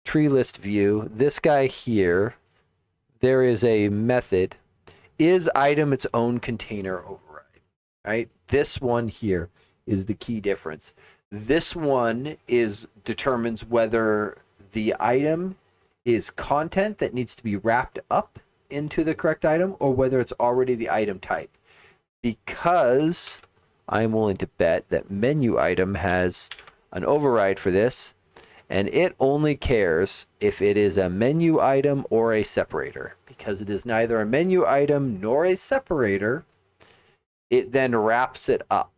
tree list view. This guy here, there is a method. Is item its own container override? Right? This one here is the key difference. This one determines whether the item is content that needs to be wrapped up into the correct item or whether it's already the item type. Because I'm willing to bet that menu item has an override for this, and it only cares if it is a menu item or a separator. Because it is neither a menu item nor a separator, it then wraps it up.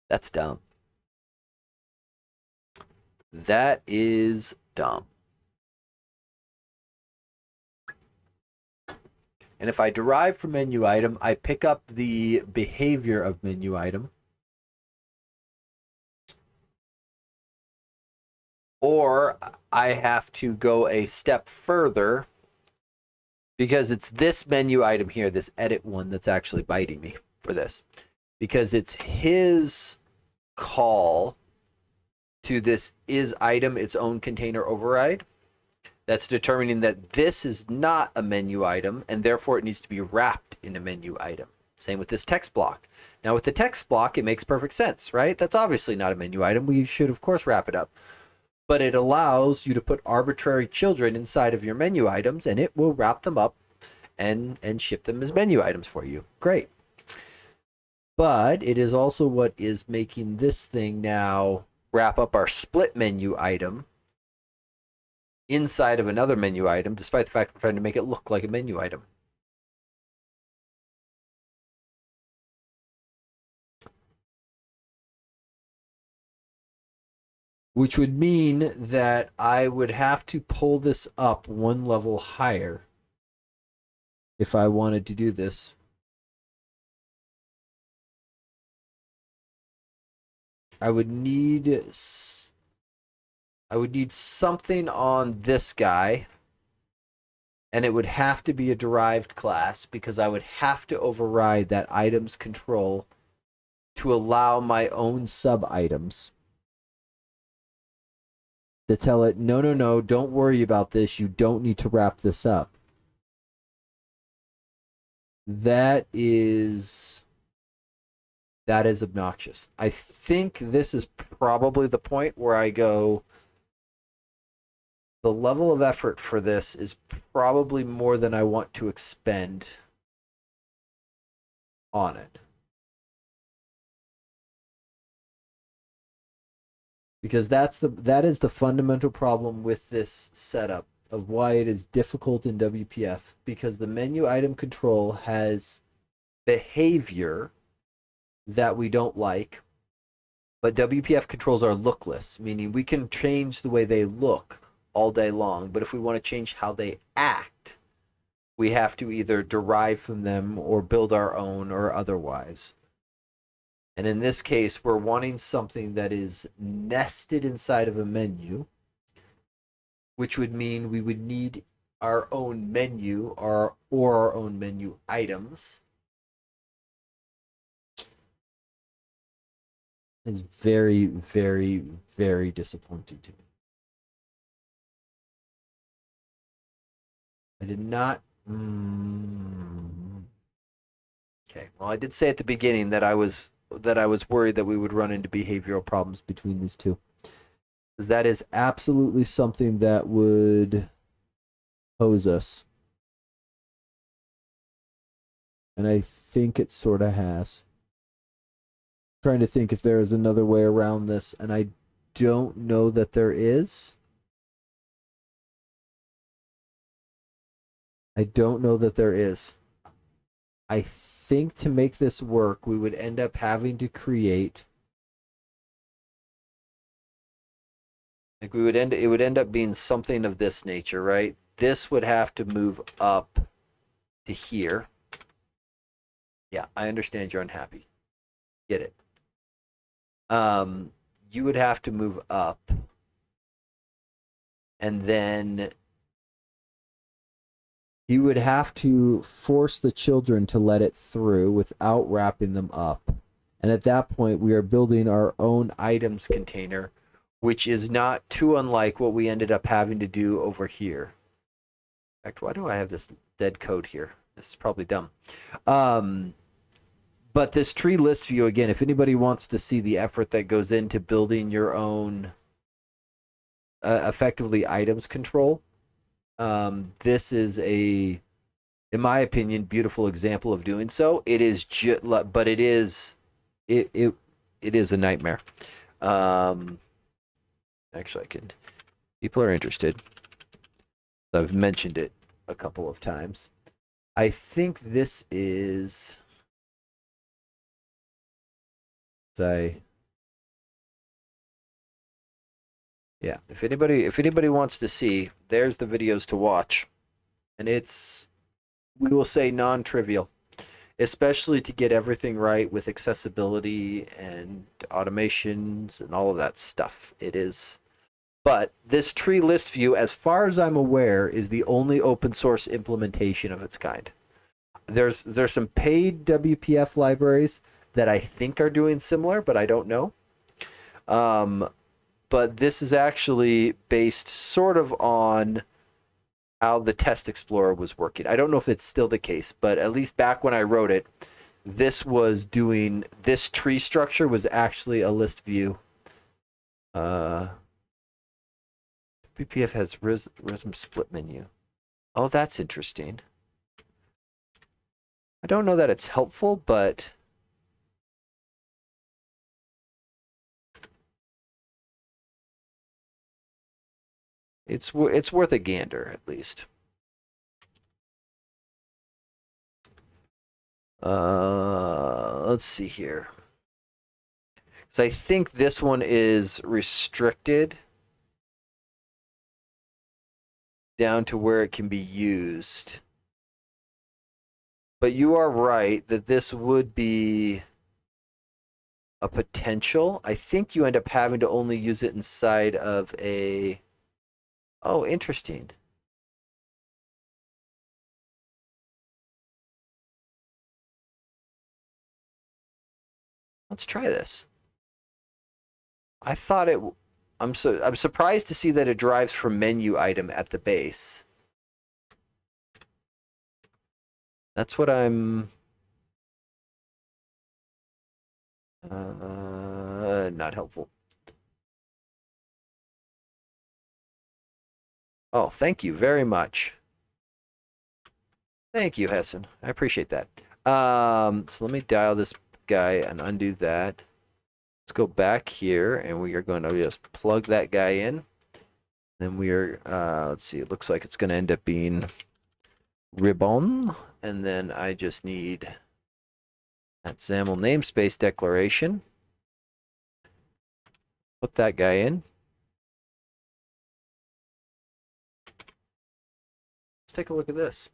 That's dumb. That is dumb. And if I derive from menu item, I pick up the behavior of menu item. Or I have to go a step further because it's this menu item here, this edit one, that's actually biting me for this. Because it's his call to this is item its own container override. That's determining that this is not a menu item, and therefore it needs to be wrapped in a menu item. Same with this text block. Now with the text block, it makes perfect sense, right? That's obviously not a menu item. We should, of course, wrap it up. But it allows you to put arbitrary children inside of your menu items, and it will wrap them up and ship them as menu items for you. Great. But it is also what is making this thing now wrap up our split menu item inside of another menu item, despite the fact we're trying to make it look like a menu item. Which would mean that I would have to pull this up one level higher if I wanted to do this. I would need something on this guy, and it would have to be a derived class because I would have to override that items control to allow my own sub items to tell it, no, don't worry about this. You don't need to wrap this up. That is obnoxious. I think this is probably the point where I go, the level of effort for this is probably more than I want to expend on it. Because that is the fundamental problem with this setup of why it is difficult in WPF, because the menu item control has behavior that we don't like, but WPF controls are lookless, meaning we can change the way they look all day long, but if we want to change how they act, we have to either derive from them or build our own or otherwise. And in this case, we're wanting something that is nested inside of a menu, which would mean we would need our own menu or our own menu items. It's very, very, very disappointing to me. I did not. Okay. Well, I did say at the beginning that I was worried that we would run into behavioral problems between these two. Because that is absolutely something that would pose us. And I think it sort of has. I'm trying to think if there is another way around this, and I don't know that there is. I don't know that there is. I think to make this work, we would end up having to create, like it would end up being something of this nature, right? This would have to move up to here. Yeah, I understand you're unhappy. Get it. You would have to move up, and then you would have to force the children to let it through without wrapping them up. And at that point, we are building our own items container, which is not too unlike what we ended up having to do over here. In fact, why do I have this dead code here? This is probably dumb. But this tree list view, again, if anybody wants to see the effort that goes into building your own effectively items control, this is in my opinion, beautiful example of doing so. It is but it is a nightmare. Actually, people are interested. I've mentioned it a couple of times. I think this is, Yeah, if anybody wants to see, there's the videos to watch. And it's, we will say, non-trivial, especially to get everything right with accessibility and automations and all of that stuff. It is. But this tree list view, as far as I'm aware, is the only open source implementation of its kind. There's some paid WPF libraries that I think are doing similar, but I don't know. But this is actually based sort of on how the Test Explorer was working. I don't know if it's still the case, but at least back when I wrote it, this tree structure was actually a list view. WPF has rhythm split menu. Oh, that's interesting. I don't know that it's helpful, but it's worth a gander at least. Let's see here. So I think this one is restricted down to where it can be used. But you are right that this would be a potential. I think you end up having to only use it inside of a... Oh, interesting. Let's try this. I thought it... I'm surprised to see that it drives from menu item at the base. That's what I'm... not helpful. Oh, thank you very much. Thank you, Hessen. I appreciate that. So let me dial this guy and undo that. Let's go back here, and we are going to just plug that guy in. Then we are, let's see, it looks like it's going to end up being ribbon. And then I just need that XAML namespace declaration. Put that guy in. Let's take a look at this.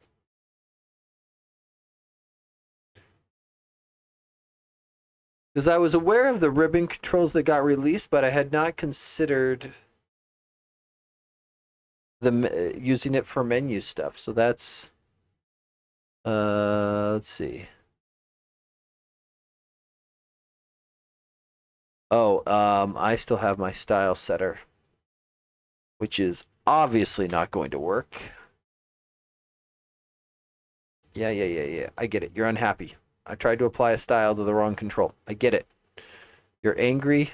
Because I was aware of the ribbon controls that got released, but I had not considered using it for menu stuff. So that's, let's see. Oh, I still have my style setter, which is obviously not going to work. Yeah. I get it. You're unhappy. I tried to apply a style to the wrong control. I get it. You're angry.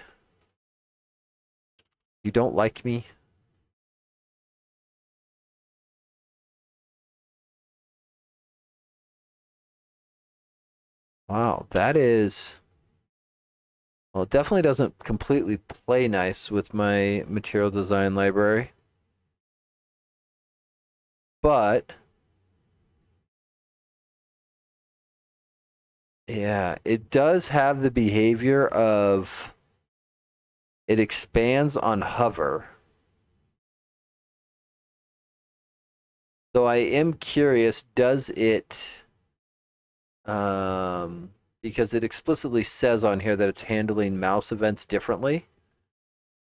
You don't like me. Wow, that is... Well, it definitely doesn't completely play nice with my material design library. But... yeah, it does have the behavior of... it expands on hover. So I am curious, does it... because it explicitly says on here that it's handling mouse events differently.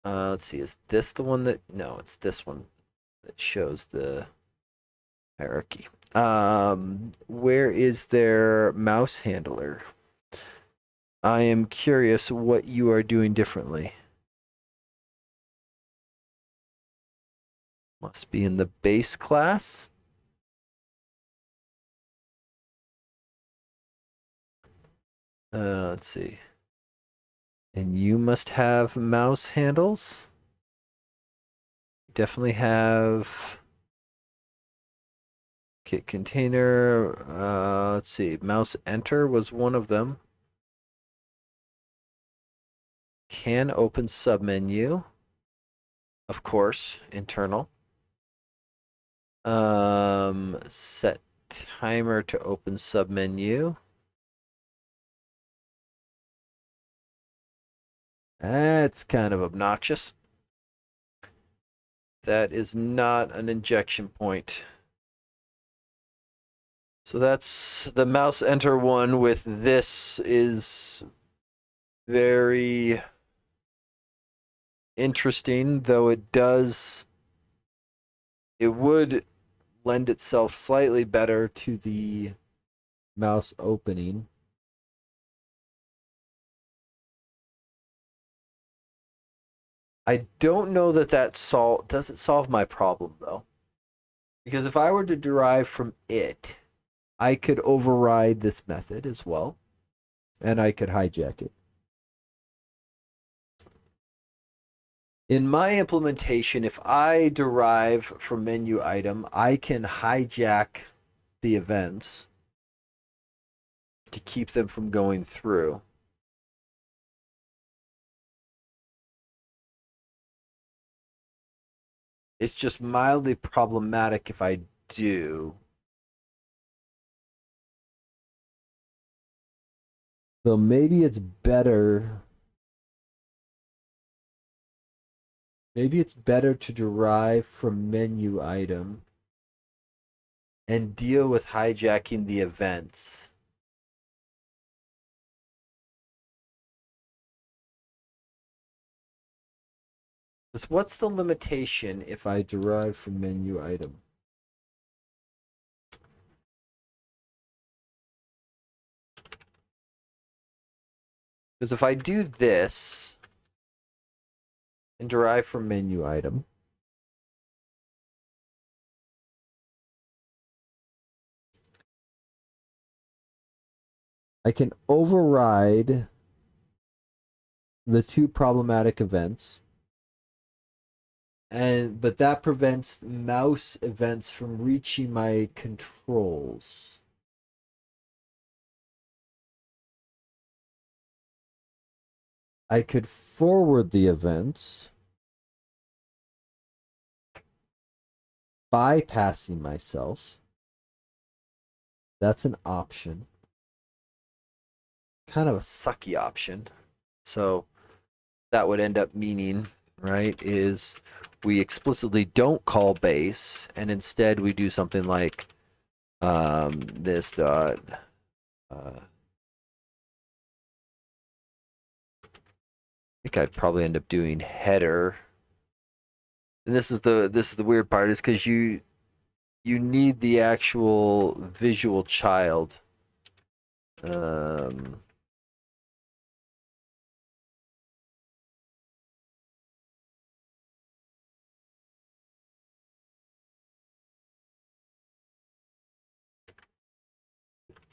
Let's see, is this the one that... no, it's this one that shows the hierarchy. Where is their mouse handler? I am curious what you are doing differently. Must be in the base class. Let's see. And you must have mouse handles. Definitely have kit container. Let's see. Mouse enter was one of them. Can open submenu. Of course, internal. Set timer to open submenu. That's kind of obnoxious. That is not an injection point. So that's the mouse enter one with this is very interesting, though it would lend itself slightly better to the mouse opening. I don't know that does it solve my problem though. Because if I were to derive from it, I could override this method as well, and I could hijack it. In my implementation, if I derive from menu item, I can hijack the events to keep them from going through. It's just mildly problematic if I do. So maybe it's better. Maybe it's better to derive from menu item and deal with hijacking the events. Because what's the limitation if I derive from menu item? Because if I do this and derive from menu item, I can override the two problematic events, but that prevents mouse events from reaching my controls. I could forward the events, bypassing myself. That's an option. Kind of a sucky option. So that would end up meaning, right, is we explicitly don't call base, and instead we do something like this dot I think I'd probably end up doing header. And this is the weird part, is because you need the actual visual child.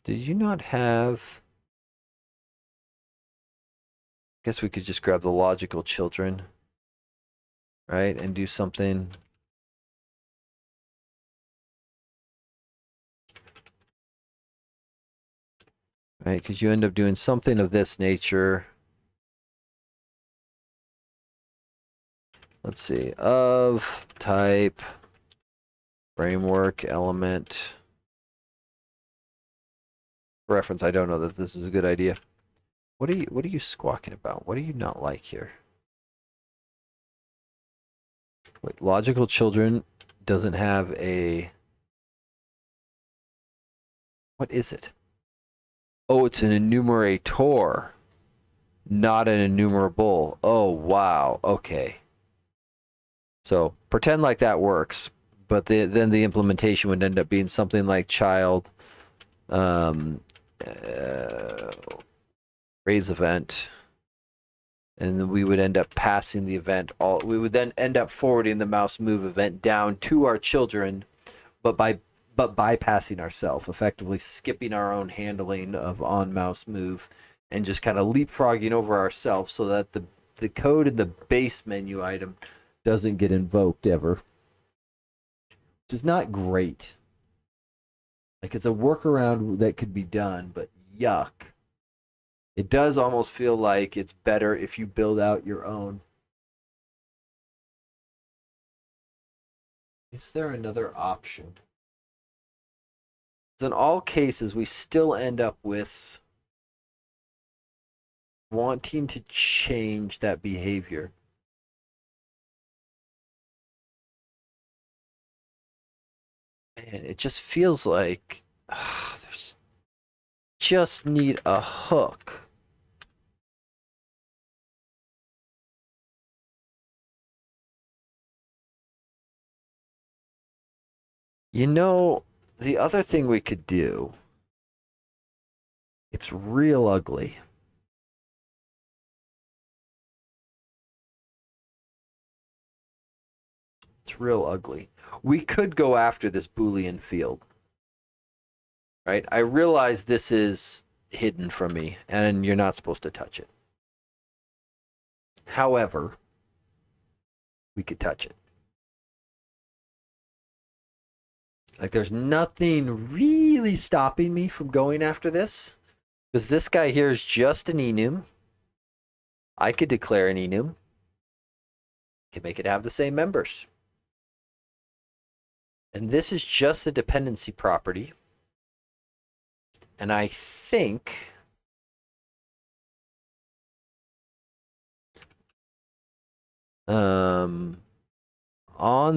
Did you not have? Guess we could just grab the logical children, right, and do something. Right, because you end up doing something of this nature. Let's see, of type framework element. Reference, I don't know that this is a good idea. What are you squawking about? What do you not like here? Wait, logical children doesn't have a... What is it? Oh, it's an enumerator, not an enumerable. Oh, wow. Okay. So pretend like that works, but then the implementation would end up being something like child raise event, and then we would end up passing the event we would then end up forwarding the mouse move event down to our children, but bypassing ourselves, effectively skipping our own handling of on mouse move and just kind of leapfrogging over ourselves so that the code in the base menu item doesn't get invoked ever, which is not great. Like, it's a workaround that could be done, but yuck. It does almost feel like it's better if you build out your own. Is there another option? In all cases, we still end up with wanting to change that behavior. Man, it just feels like there's just need a hook. You know, the other thing we could do, it's real ugly. It's real ugly. We could go after this Boolean field, right? I realize this is hidden from me and you're not supposed to touch it. However, we could touch it. Like there's nothing really stopping me from going after this. Because this guy here is just an enum. I could declare an enum. Can make it have the same members. And this is just a dependency property. And I think on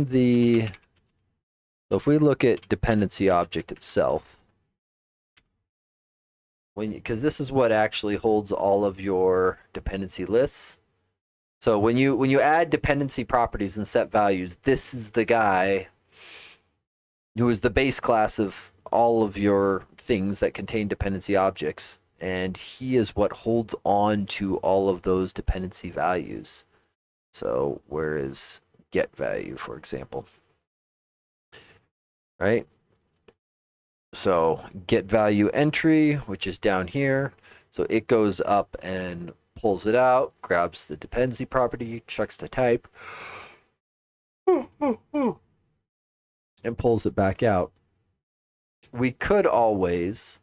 the, so if we look at dependency object itself, because this is what actually holds all of your dependency lists. So when you add dependency properties and set values, this is the guy who is the base class of all of your things that contain dependency objects, and he is what holds on to all of those dependency values. So where is get value, for example? Right? So get value entry, which is down here. So it goes up and pulls it out, grabs the dependency property, checks the type, and pulls it back out. We could always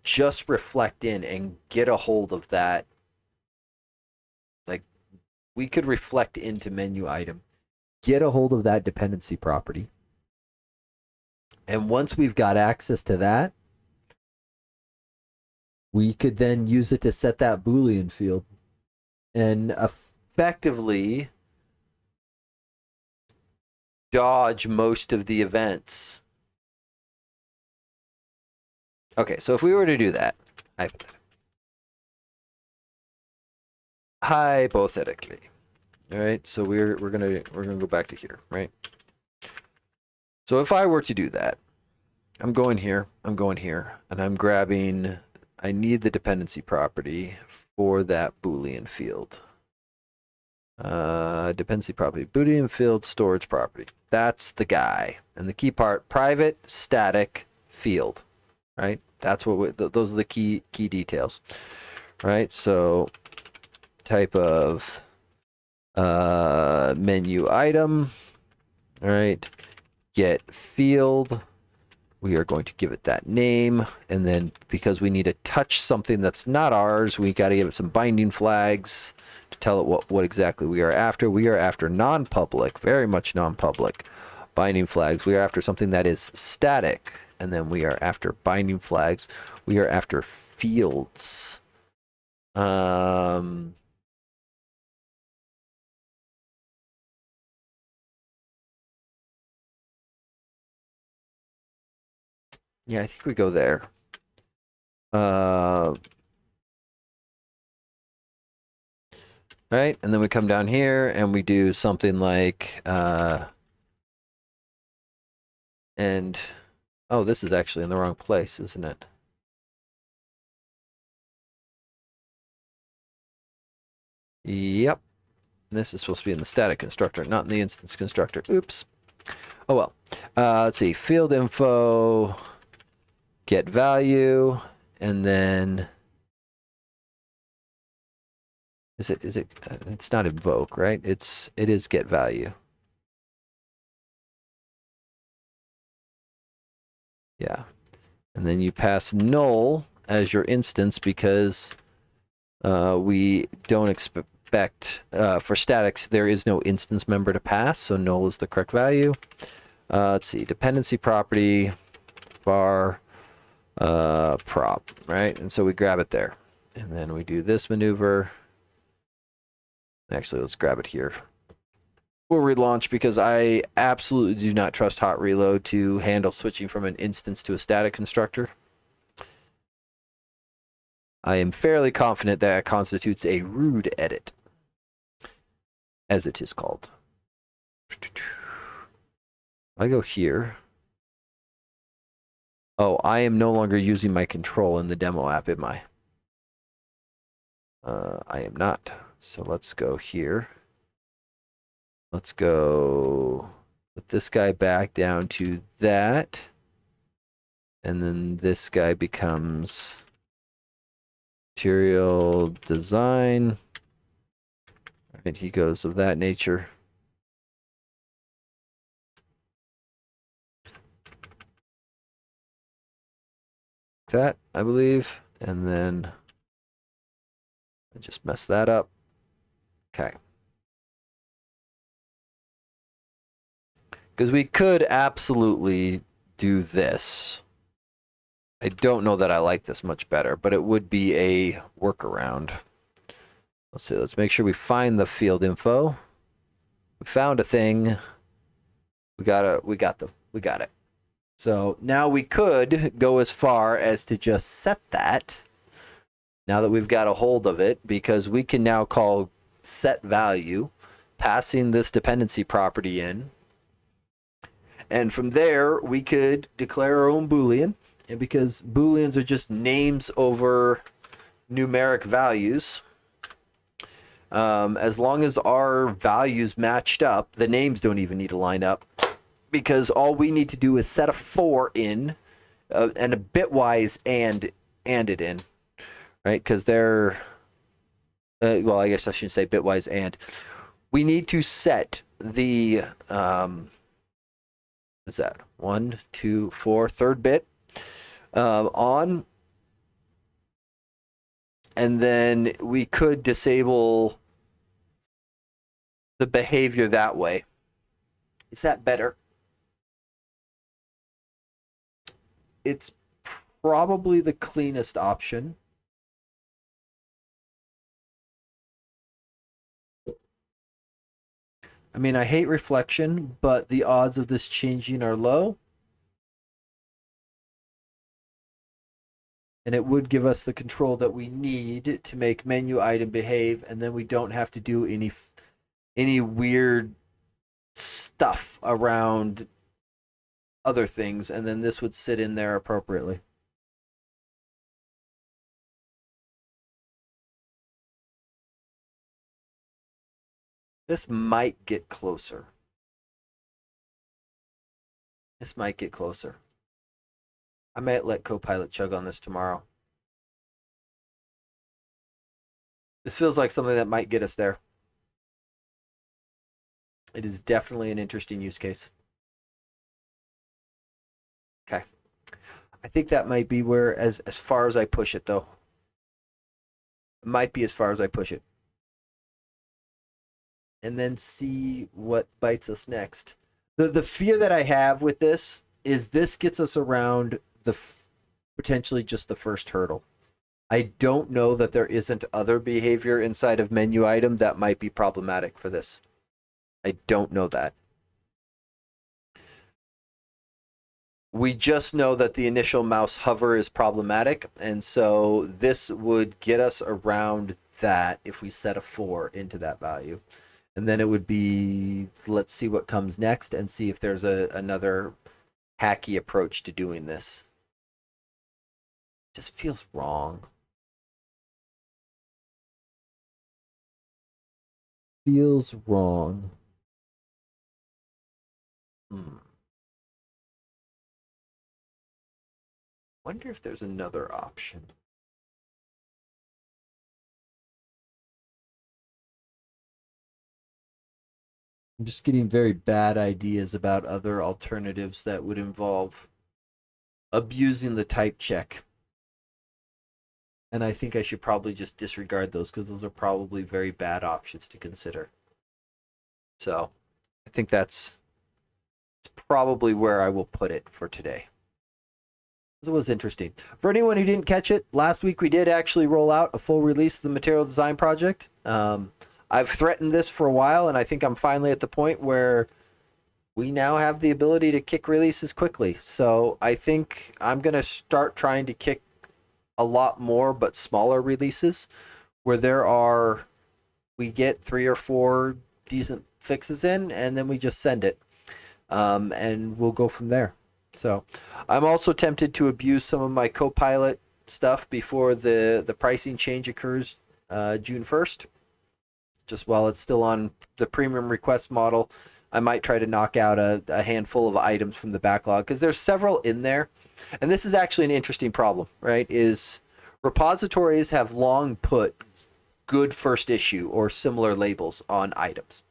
just reflect in and get a hold of that. Like we could reflect into menu item, get a hold of that dependency property. And once we've got access to that, we could then use it to set that Boolean field and effectively dodge most of the events. Okay, so if we were to do that, hypothetically, all right, so we're gonna go back to here, right? So if I were to do that, I'm going here, and I'm grabbing, I need the dependency property for that Boolean field. Dependency property, Boolean field, storage property. That's the guy. And the key part, private static field, right? That's what those are the key details, right? So type of menu item, all right? Get field. We are going to give it that name, and then because we need to touch something that's not ours, we got to give it some binding flags to tell it what exactly we are after. We are after non-public, very much non-public binding flags. We are after something that is static, and then we are after binding flags. We are after fields. Yeah, I think we go there. Right, and then we come down here and we do something like and oh, this is actually in the wrong place, isn't it? Yep. This is supposed to be in the static constructor, not in the instance constructor. Oops. Oh well. Let's see. Field info, get value, and then is it it's not invoke, right? It is get value. Yeah. And then you pass null as your instance because we don't expect for statics there is no instance member to pass, so null is the correct value. Let's see, dependency property var prop, right? And so we grab it there, and then we do this maneuver. Actually, let's grab it here. We'll relaunch because I absolutely do not trust hot reload to handle switching from an instance to a static constructor. I am fairly confident that it constitutes a rude edit, as it is called. I go here. Oh, I am no longer using my control in the demo app, am I? I am not. So let's go here. Let's go put this guy back down to that. And then this guy becomes material design. All right, he goes of that nature. That, I believe. And then I just messed that up. Okay. Because we could absolutely do this. I don't know that I like this much better, but it would be a workaround. Let's see, let's make sure we find the field info. We found a thing. We got it. So now we could go as far as to just set that. Now that we've got a hold of it, because we can now call set value, passing this dependency property in. And from there, we could declare our own Boolean. And because Booleans are just names over numeric values, as long as our values matched up, the names don't even need to line up. Because all we need to do is set a 4 in and a bitwise and it in. Right? Because they're... well, I guess I shouldn't say bitwise and. We need to set the... what's that? 1, 2, 4, third bit on, and then we could disable the behavior that way. Is that better? It's probably the cleanest option. I mean, I hate reflection, but the odds of this changing are low. And it would give us the control that we need to make menu item behave, and then we don't have to do any weird stuff around other things, and then this would sit in there appropriately. This might get closer. This might get closer. I might let Copilot chug on this tomorrow. This feels like something that might get us there. It is definitely an interesting use case. Okay. I think that might be where, as far as I push it, though. It might be as far as I push it. And then see what bites us next. The fear that I have with this is this gets us around potentially just the first hurdle. I don't know that there isn't other behavior inside of menu item that might be problematic for this. I don't know that. We just know that the initial mouse hover is problematic, and so this would get us around that if we set a 4 into that value. And then it would be, let's see what comes next and see if there's another hacky approach to doing this. Just feels wrong. Feels wrong. Wonder if there's another option. I'm just getting very bad ideas about other alternatives that would involve abusing the type check. And I think I should probably just disregard those because those are probably very bad options to consider. So I think it's probably where I will put it for today. It was interesting. For anyone who didn't catch it, last week we did actually roll out a full release of the material design project. I've threatened this for a while, and I think I'm finally at the point where we now have the ability to kick releases quickly. So I think I'm going to start trying to kick a lot more, but smaller releases where we get 3 or 4 decent fixes in, and then we just send it. And we'll go from there. So I'm also tempted to abuse some of my Copilot stuff before the pricing change occurs June 1st. Just while it's still on the premium request model, I might try to knock out a handful of items from the backlog, because there's several in there. And this is actually an interesting problem, right? Is repositories have long put good first issue or similar labels on items.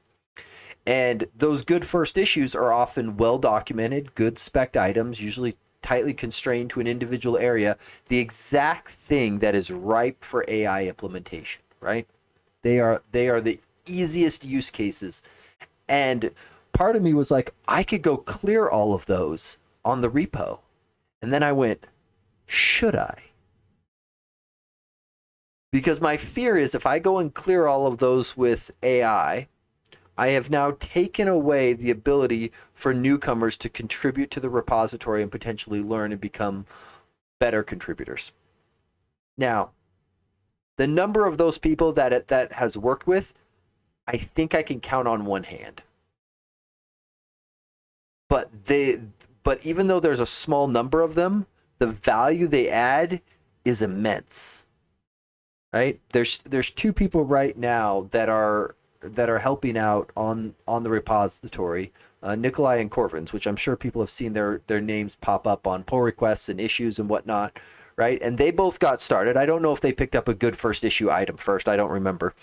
And those good first issues are often well documented, good spec items, usually tightly constrained to an individual area, the exact thing that is ripe for AI implementation, right? They are the easiest use cases. And part of me was like, I could go clear all of those on the repo. And then I went, should I? Because my fear is if I go and clear all of those with AI, I have now taken away the ability for newcomers to contribute to the repository and potentially learn and become better contributors. Now, the number of those people that has worked with, I think I can count on one hand. But even though there's a small number of them, the value they add is immense. Right? There's 2 people right now that are helping out on the repository, Nikolai and Corvins, which I'm sure people have seen their names pop up on pull requests and issues and whatnot, right? And they both got started. I don't know if they picked up a good first issue item first. I don't remember.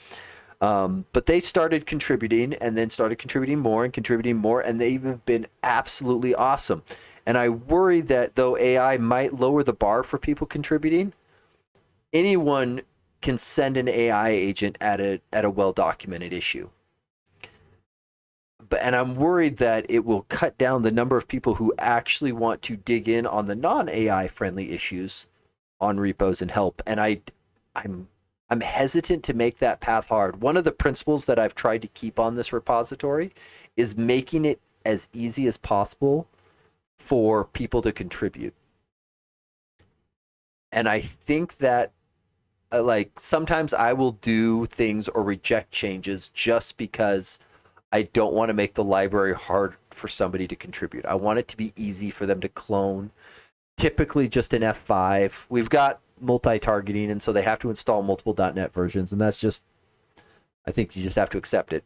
But they started contributing and then started contributing more, and they've been absolutely awesome. And I worry that though AI might lower the bar for people contributing, anyone can send an AI agent at a well-documented issue. And I'm worried that it will cut down the number of people who actually want to dig in on the non-AI friendly issues on repos and help. And I'm hesitant to make that path hard. One of the principles that I've tried to keep on this repository is making it as easy as possible for people to contribute. And I think that like sometimes I will do things or reject changes just because I don't want to make the library hard for somebody to contribute. I want it to be easy for them to clone. Typically just an F5. We've got multi-targeting, and so they have to install multiple .NET versions, and that's just, I think you just have to accept it.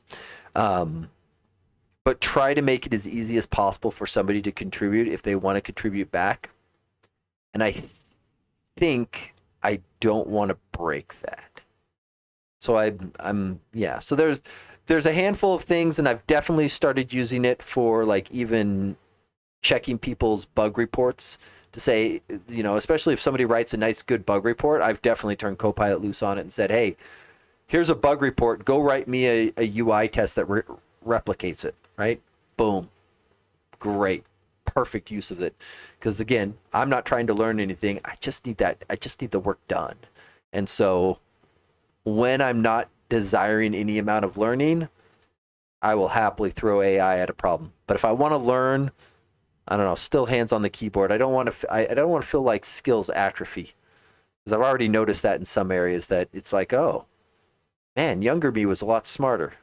But try to make it as easy as possible for somebody to contribute if they want to contribute back. And I think I don't want to break that. So yeah. So there's a handful of things, and I've definitely started using it for like even checking people's bug reports to say, you know, especially if somebody writes a nice, good bug report, I've definitely turned Copilot loose on it and said, hey, here's a bug report. Go write me a UI test that replicates it, right? Boom. Great. Perfect use of it. Because again, I'm not trying to learn anything. I just need the work done. And so when I'm not desiring any amount of learning, I will happily throw AI at a problem. But if I want to learn, I don't know, still hands on the keyboard. I don't want to feel like skills atrophy. Because I've already noticed that in some areas that it's like, oh, man, younger me was a lot smarter.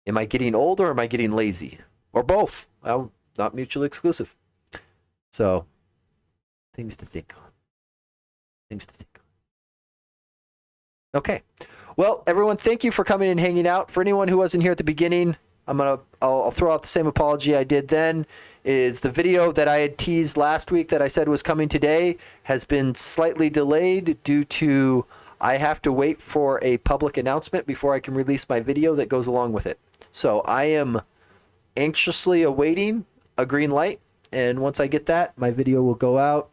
Am I getting old or am I getting lazy? Or both? Well, not mutually exclusive. So, things to think on. Okay. Well, everyone, thank you for coming and hanging out. For anyone who wasn't here at the beginning, I'll throw out the same apology I did then. Is the video that I had teased last week that I said was coming today has been slightly delayed due to I have to wait for a public announcement before I can release my video that goes along with it. So I am anxiously awaiting a green light, and once I get that, my video will go out.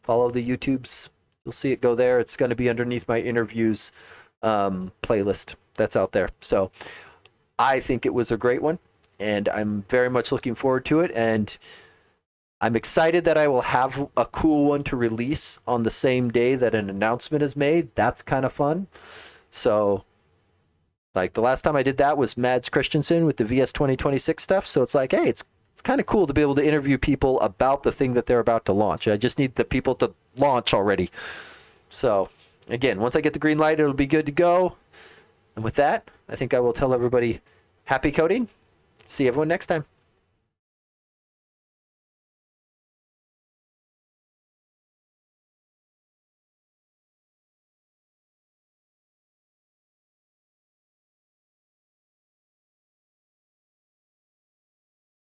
Follow the YouTubes. You'll see it go there. It's going to be underneath my interviews playlist that's out there. So I think it was a great one, and I'm very much looking forward to it, and I'm excited that I will have a cool one to release on the same day that an announcement is made. That's kind of fun. So Like the last time I did that was Mads Christensen with the VS 2026 stuff. So it's like, hey, it's kind of cool to be able to interview people about the thing that they're about to launch. I just need the people to launch already. So again, once I get the green light, it'll be good to go. And with that, I think I will tell everybody happy coding. See everyone next time.